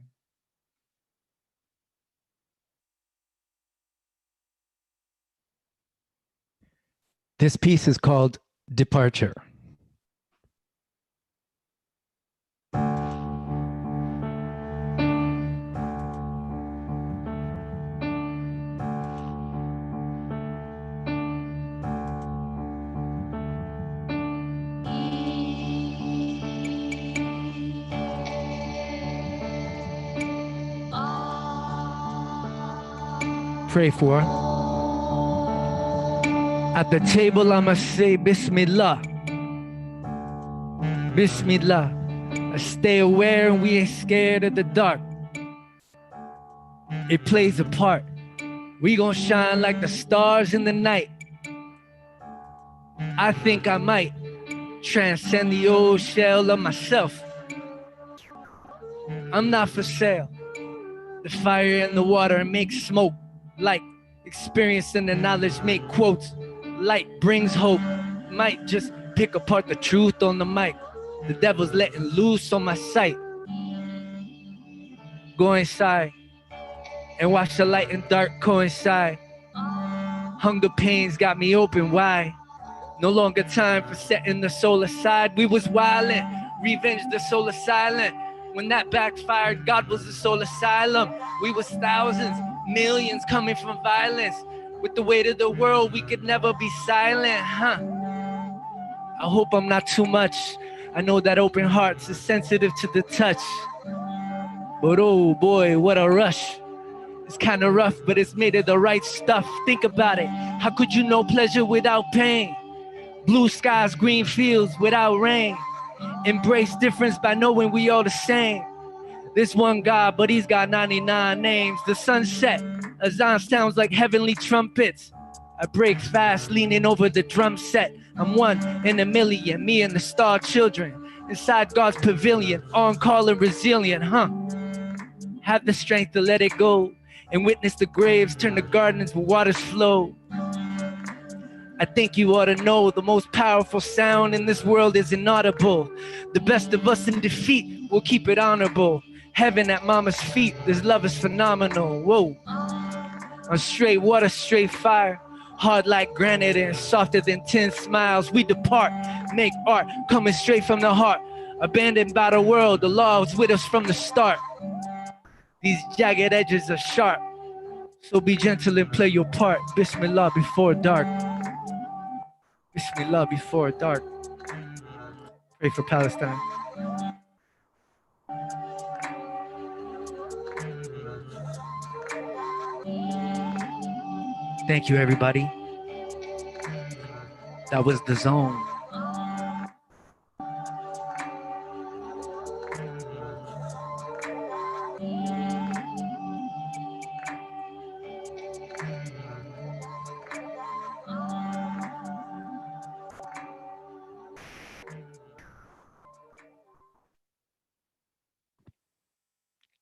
This piece is called Departure. Pray for. At the table, I'ma say Bismillah. Bismillah. I stay aware and we ain't scared of the dark. It plays a part. We gon' shine like the stars in the night. I think I might transcend the old shell of myself. I'm not for sale. The fire and the water make smoke. Light, experience and the knowledge make quotes. Light brings hope. Might just pick apart the truth on the mic. The devil's letting loose on my sight. Go inside and watch the light and dark coincide. Hunger pains got me open wide. No longer time for setting the soul aside. We was wildin', revenge the soul is silent. When that backfired, God was the soul asylum. We was thousands, millions coming from violence. With the weight of the world, we could never be silent, huh? I hope I'm not too much. I know that open hearts is sensitive to the touch. But oh boy, what a rush. It's kind of rough, but it's made of the right stuff. Think about it. How could you know pleasure without pain? Blue skies, green fields without rain. Embrace difference by knowing we all the same. There's one God, but he's got 99 names. The sunset, azan sounds like heavenly trumpets. I break fast, leaning over the drum set. I'm one in a million, me and the star children. Inside God's pavilion, on call and resilient, huh? Have the strength to let it go and witness the graves turn to gardens where waters flow. I think you ought to know the most powerful sound in this world is inaudible. The best of us in defeat will keep it honorable. Heaven at mama's feet, this love is phenomenal. Whoa. On straight water, straight fire. Hard like granite and softer than 10 smiles. We depart, make art, coming straight from the heart. Abandoned by the world, the law was with us from the start. These jagged edges are sharp. So be gentle and play your part. Bismillah before dark. Bismillah before dark. Pray for Palestine. Thank you, everybody. That was The Zone.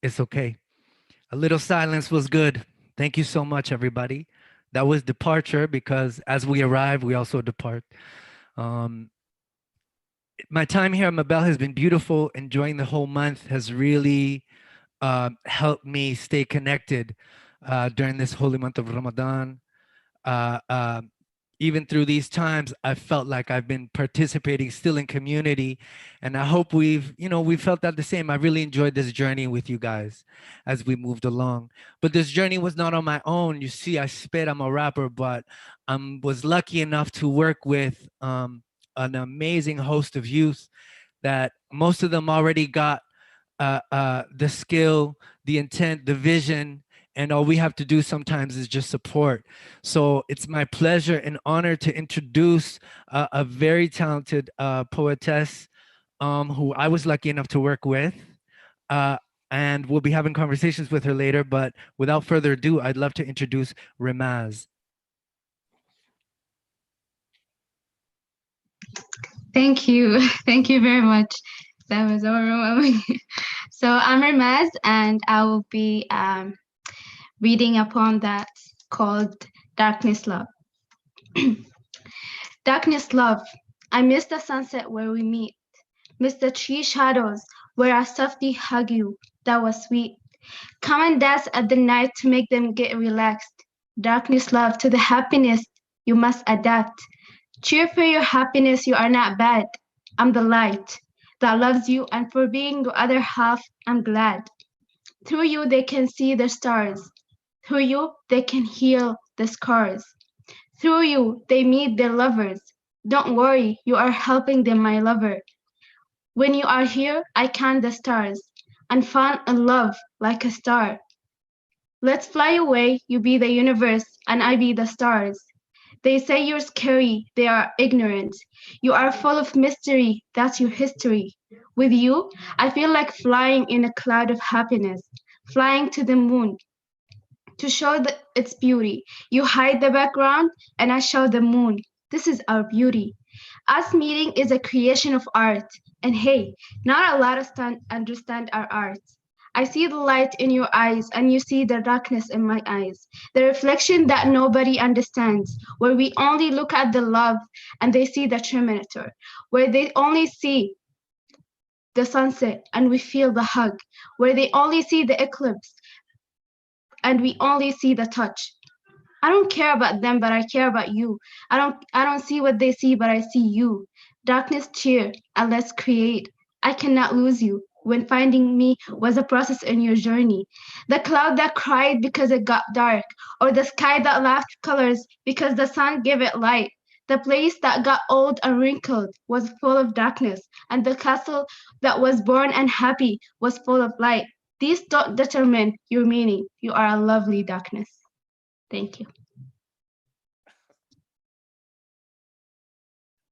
It's okay. A little silence was good. Thank you so much, everybody. That was Departure, because as we arrive, we also depart. My time here at Mabel has been beautiful. Enjoying the whole month has really helped me stay connected during this holy month of Ramadan. even through these times, I felt like I've been participating still in community. And I hope we've felt that the same. I really enjoyed this journey with you guys as we moved along. But this journey was not on my own. You see, I spit, I'm a rapper, but I was lucky enough to work with an amazing host of youth that most of them already got the skill, the intent, the vision, and all we have to do sometimes is just support. So it's my pleasure and honor to introduce a very talented poetess who I was lucky enough to work with. And we'll be having conversations with her later, but without further ado, I'd love to introduce Ramaz. Thank you. Thank you very much. That was overwhelming. So I'm Ramaz, and I will be reading a poem that's called Darkness Love. Darkness Love, I miss the sunset where we meet, miss the tree shadows where I softly hug you, that was sweet. Come and dance at the night to make them get relaxed. Darkness Love, to the happiness you must adapt. Cheer for your happiness, you are not bad. I'm the light that loves you, and for being the other half, I'm glad. Through you, they can see the stars. Through you, they can heal the scars. Through you, they meet their lovers. Don't worry, you are helping them, my lover. When you are here, I count the stars and fall in love like a star. Let's fly away, you be the universe, and I be the stars. They say you're scary, they are ignorant. You are full of mystery, that's your history. With you, I feel like flying in a cloud of happiness, flying to the moon to show its beauty. You hide the background, and I show the moon. This is our beauty. Us meeting is a creation of art. And hey, not a lot of understand our art. I see the light in your eyes, and you see the darkness in my eyes. The reflection that nobody understands, where we only look at the love and they see the Terminator, where they only see the sunset and we feel the hug, where they only see the eclipse and we only see the touch. I don't care about them, but I care about you. I don't see what they see, but I see you. Darkness, cheer, and let's create. I cannot lose you. When finding me was a process in your journey. The cloud that cried because it got dark, or the sky that laughed colors because the sun gave it light. The place that got old and wrinkled was full of darkness, and the castle that was born and happy was full of light. These don't determine your meaning. You are a lovely darkness. Thank you.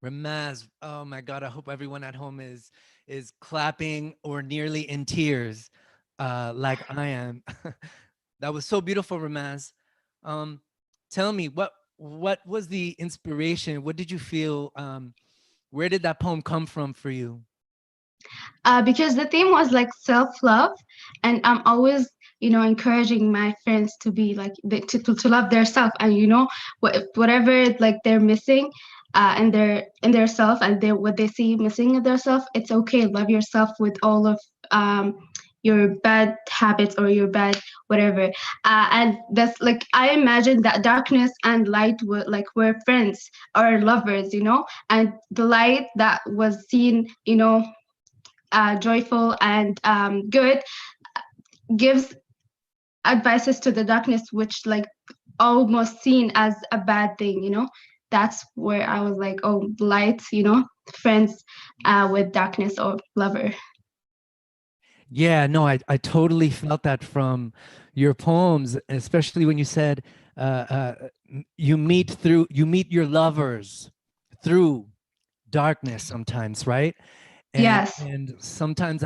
Ramaz, oh my God, I hope everyone at home is clapping or nearly in tears like I am. That was so beautiful, Ramaz. Tell me, what was the inspiration? What did you feel? Where did that poem come from for you? Because the theme was like self-love, and I'm always encouraging my friends to be like to love their self, and whatever like they're missing in their self, and what they see missing in their self, it's okay. Love yourself with all of your bad habits or your bad whatever, and that's like I imagine that darkness and light were friends or lovers, and the light that was seen joyful and good gives advices to the darkness, which like almost seen as a bad thing. That's where I was like, oh, light, friends with darkness or lover. Yeah, no, I totally felt that from your poems, especially when you said you meet your lovers through darkness sometimes, right? Yes. And sometimes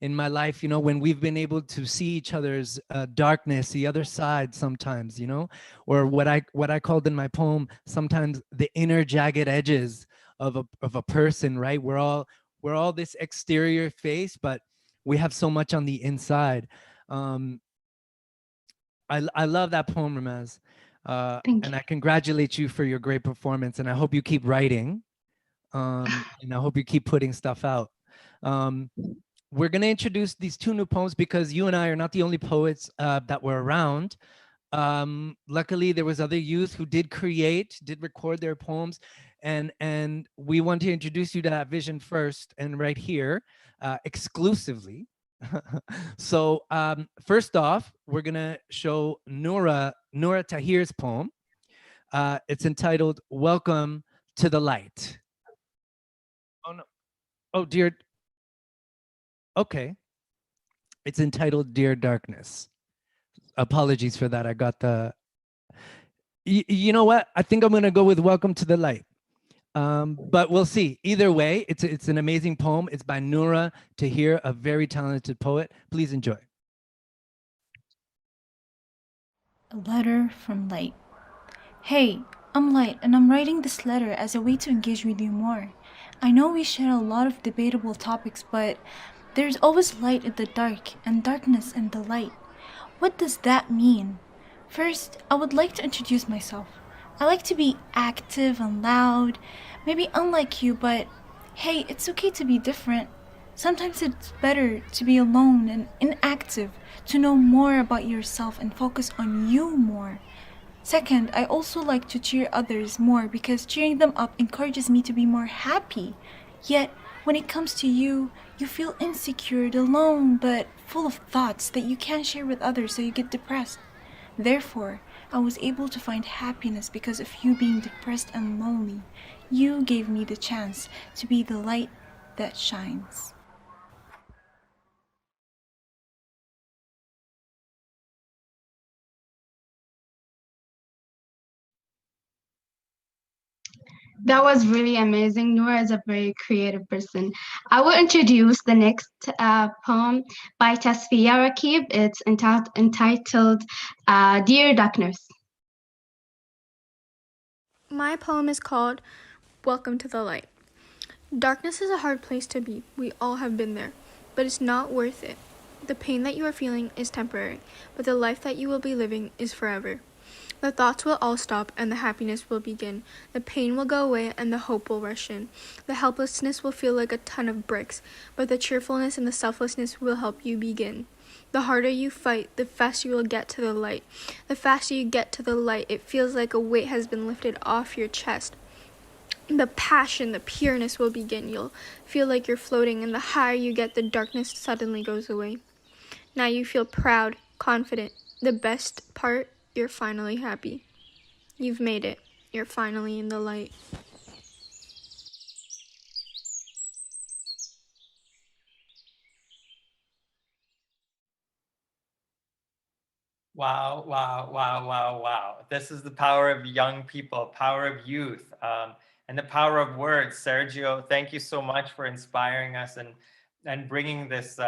in my life, when we've been able to see each other's darkness, the other side sometimes, or what I called in my poem, sometimes the inner jagged edges of a person, right? We're all this exterior face, but we have so much on the inside. I love that poem, Ramaz. And I congratulate you for your great performance, and I hope you keep writing. And I hope you keep putting stuff out. We're going to introduce these two new poems because you and I are not the only poets that were around Luckily, there was other youth who did record their poems, and we want to introduce you to that vision first and right here, exclusively. So first off, we're gonna show Noura Tahir's poem. It's entitled "Welcome to the Light." Oh no! Oh dear. Okay. It's entitled "Dear Darkness." Apologies for that. I got the. You know what? I think I'm gonna go with "Welcome to the Light." But we'll see. Either way, it's an amazing poem. It's by Noura Tahir, a very talented poet. Please enjoy. A letter from Light. Hey, I'm Light, and I'm writing this letter as a way to engage with you more. I know we share a lot of debatable topics, but there's always light in the dark and darkness in the light. What does that mean? First, I would like to introduce myself. I like to be active and loud, maybe unlike you, but hey, it's okay to be different. Sometimes it's better to be alone and inactive, to know more about yourself and focus on you more. Second, I also like to cheer others more because cheering them up encourages me to be more happy. Yet, when it comes to you, you feel insecure, alone, but full of thoughts that you can't share with others, so you get depressed. Therefore, I was able to find happiness because of you being depressed and lonely. You gave me the chance to be the light that shines. That was really amazing. Noura is a very creative person. I will introduce the next poem by Tasfiya Rakib. It's entitled Dear Darkness. My poem is called Welcome to the Light. Darkness is a hard place to be. We all have been there, but it's not worth it. The pain that you are feeling is temporary, but the life that you will be living is forever. The thoughts will all stop and the happiness will begin. The pain will go away and the hope will rush in. The helplessness will feel like a ton of bricks, but the cheerfulness and the selflessness will help you begin. The harder you fight, the faster you will get to the light. The faster you get to the light, it feels like a weight has been lifted off your chest. The passion, the pureness will begin. You'll feel like you're floating, and the higher you get, the darkness suddenly goes away. Now you feel proud, confident. The best part, you're finally happy. You've made it. You're finally in the light. Wow, wow, wow, wow, wow. This is the power of young people, power of youth, and the power of words. Sergio, thank you so much for inspiring us and bringing this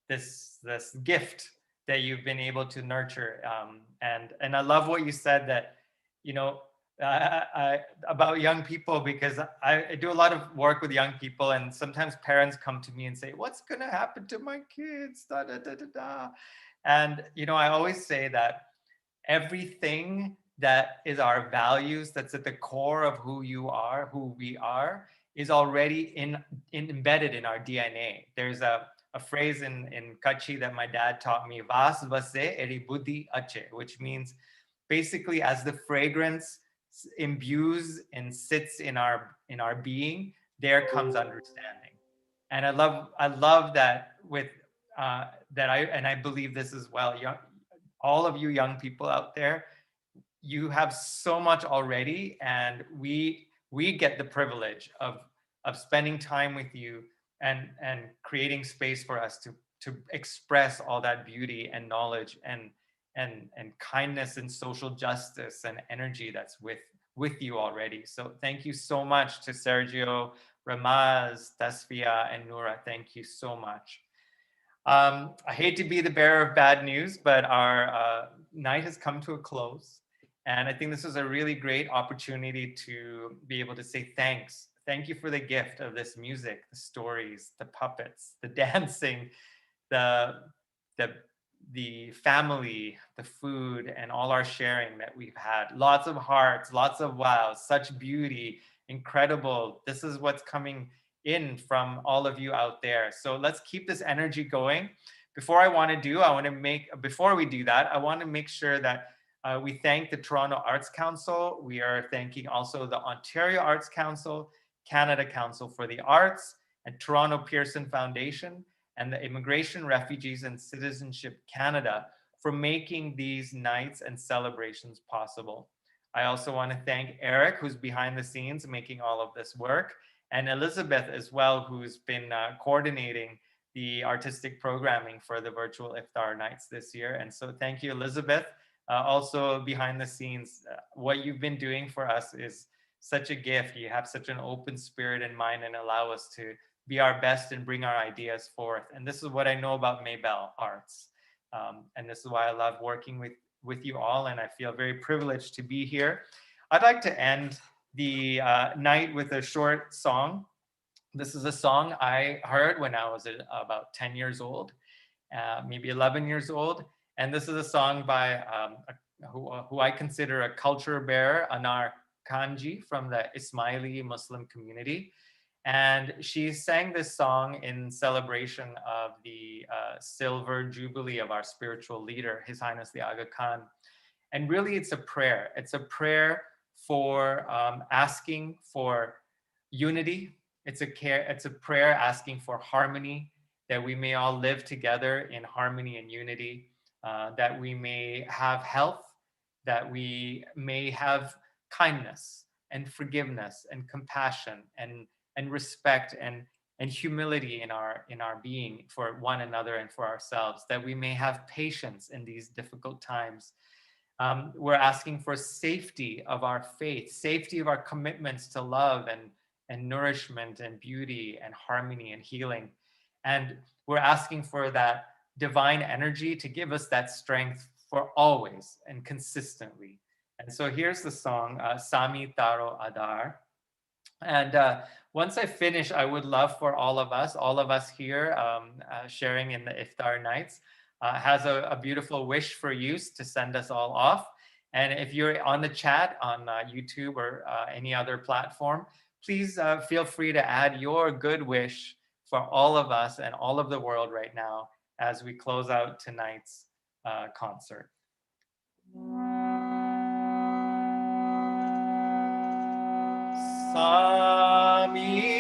this gift that you've been able to nurture. And I love what you said that, you know, about young people, because I do a lot of work with young people, and sometimes parents come to me and say, "What's going to happen to my kids?" Da, da, da, da, da. And, you know, I always say that everything that is our values, that's at the core of who you are, who we are, is already embedded in our DNA. There's a phrase in Kachi that my dad taught me, Vas vase eri buddhi ache, which means basically as the fragrance imbues and sits in our being, there comes understanding. And I love that with that I believe this as well. All of you young people out there, you have so much already, and we get the privilege of spending time with you and creating space for us to express all that beauty and knowledge and kindness and social justice and energy that's with you already. So thank you so much to Sergio, Ramaz, Tasfiya, and Noura. Thank you so much. I hate to be the bearer of bad news, but our night has come to a close. And I think this is a really great opportunity to be able to say thanks. Thank you for the gift of this music, the stories, the puppets, the dancing, the family, the food, and all our sharing that we've had. Lots of hearts, lots of wows, such beauty, incredible. This is what's coming in from all of you out there. So let's keep this energy going. Before we do that, I want to make sure that We thank the Toronto Arts Council. We are thanking also the Ontario Arts Council, Canada Council for the Arts, and Toronto Pearson Foundation, and the Immigration, Refugees, and Citizenship Canada for making these nights and celebrations possible. I also want to thank Eric, who's behind the scenes making all of this work, and Elizabeth as well, who's been coordinating the artistic programming for the virtual Iftar Nights this year. And so thank you, Elizabeth. Also behind the scenes, what you've been doing for us is such a gift. You have such an open spirit and mind and allow us to be our best and bring our ideas forth. And this is what I know about Mabellearts. And this is why I love working with you all. And I feel very privileged to be here. I'd like to end the night with a short song. This is a song I heard when I was about 10 years old, maybe 11 years old. And this is a song by who I consider a culture bearer, Anar Kanji from the Ismaili Muslim community. And she sang this song in celebration of the silver jubilee of our spiritual leader, His Highness the Aga Khan. And really it's a prayer. It's a prayer for asking for unity. It's a prayer asking for harmony, that we may all live together in harmony and unity. That we may have health, that we may have kindness and forgiveness and compassion and respect and humility in our being for one another and for ourselves, that we may have patience in these difficult times. We're asking for safety of our faith, safety of our commitments to love and nourishment and beauty and harmony and healing. And we're asking for that divine energy to give us that strength for always and consistently. And so here's the song, Sami Taro Adar. And once I finish, I would love for all of us here sharing in the Iftar Nights, has a beautiful wish for you to send us all off. And if you're on the chat on YouTube or any other platform, please feel free to add your good wish for all of us and all of the world right now as we close out tonight's concert. Sami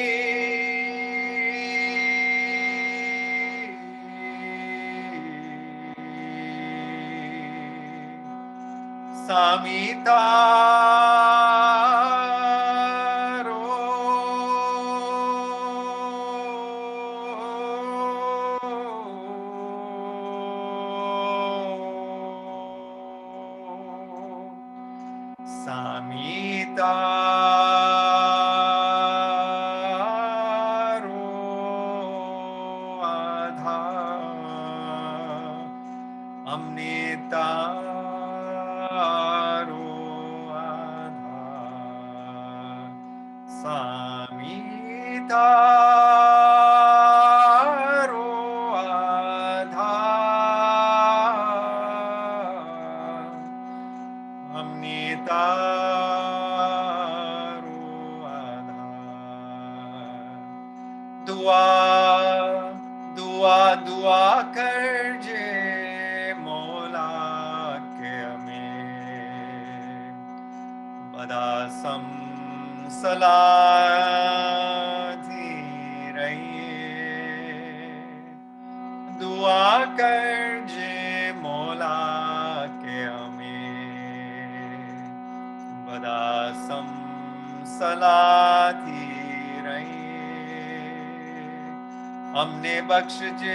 हमने बख्श जे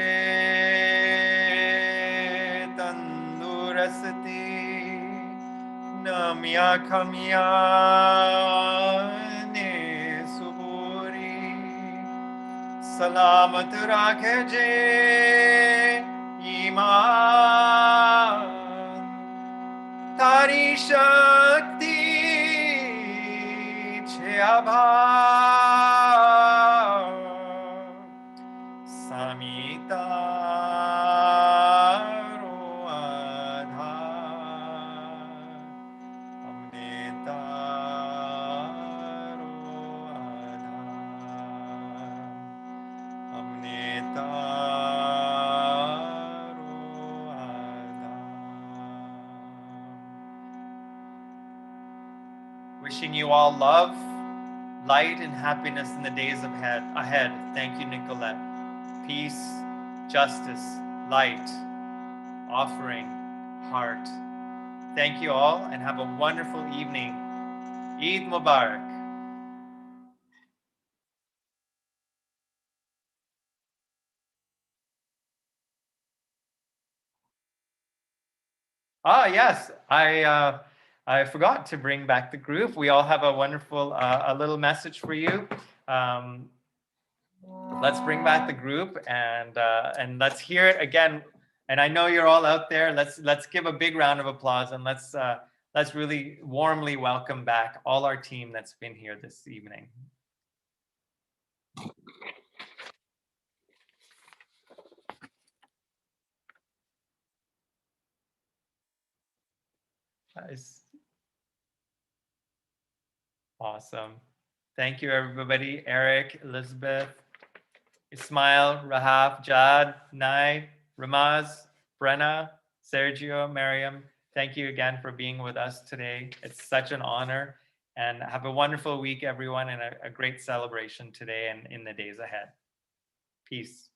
तंदुरुस्ती नमिया खमिया ने सुबूरी सलामत राखे जे ईमान तारी शक्ति छे आभार Wishing you all love, light, and happiness in the days ahead. Thank you, Nicolette. Peace, justice, light, offering, heart. Thank you all and have a wonderful evening. Eid Mubarak. Ah, yes, I forgot to bring back the group. We all have a wonderful, a little message for you. Let's bring back the group and let's hear it again. And I know you're all out there. Let's give a big round of applause and let's really warmly welcome back all our team that's been here this evening. Nice. Awesome. Thank you, everybody. Eric, Elizabeth, Esmaeel, Rahaf, Jad, Nai, Ramaz, Brenna, Sergio, Maryem. Thank you again for being with us today. It's such an honor. And have a wonderful week, everyone, and a great celebration today and in the days ahead. Peace.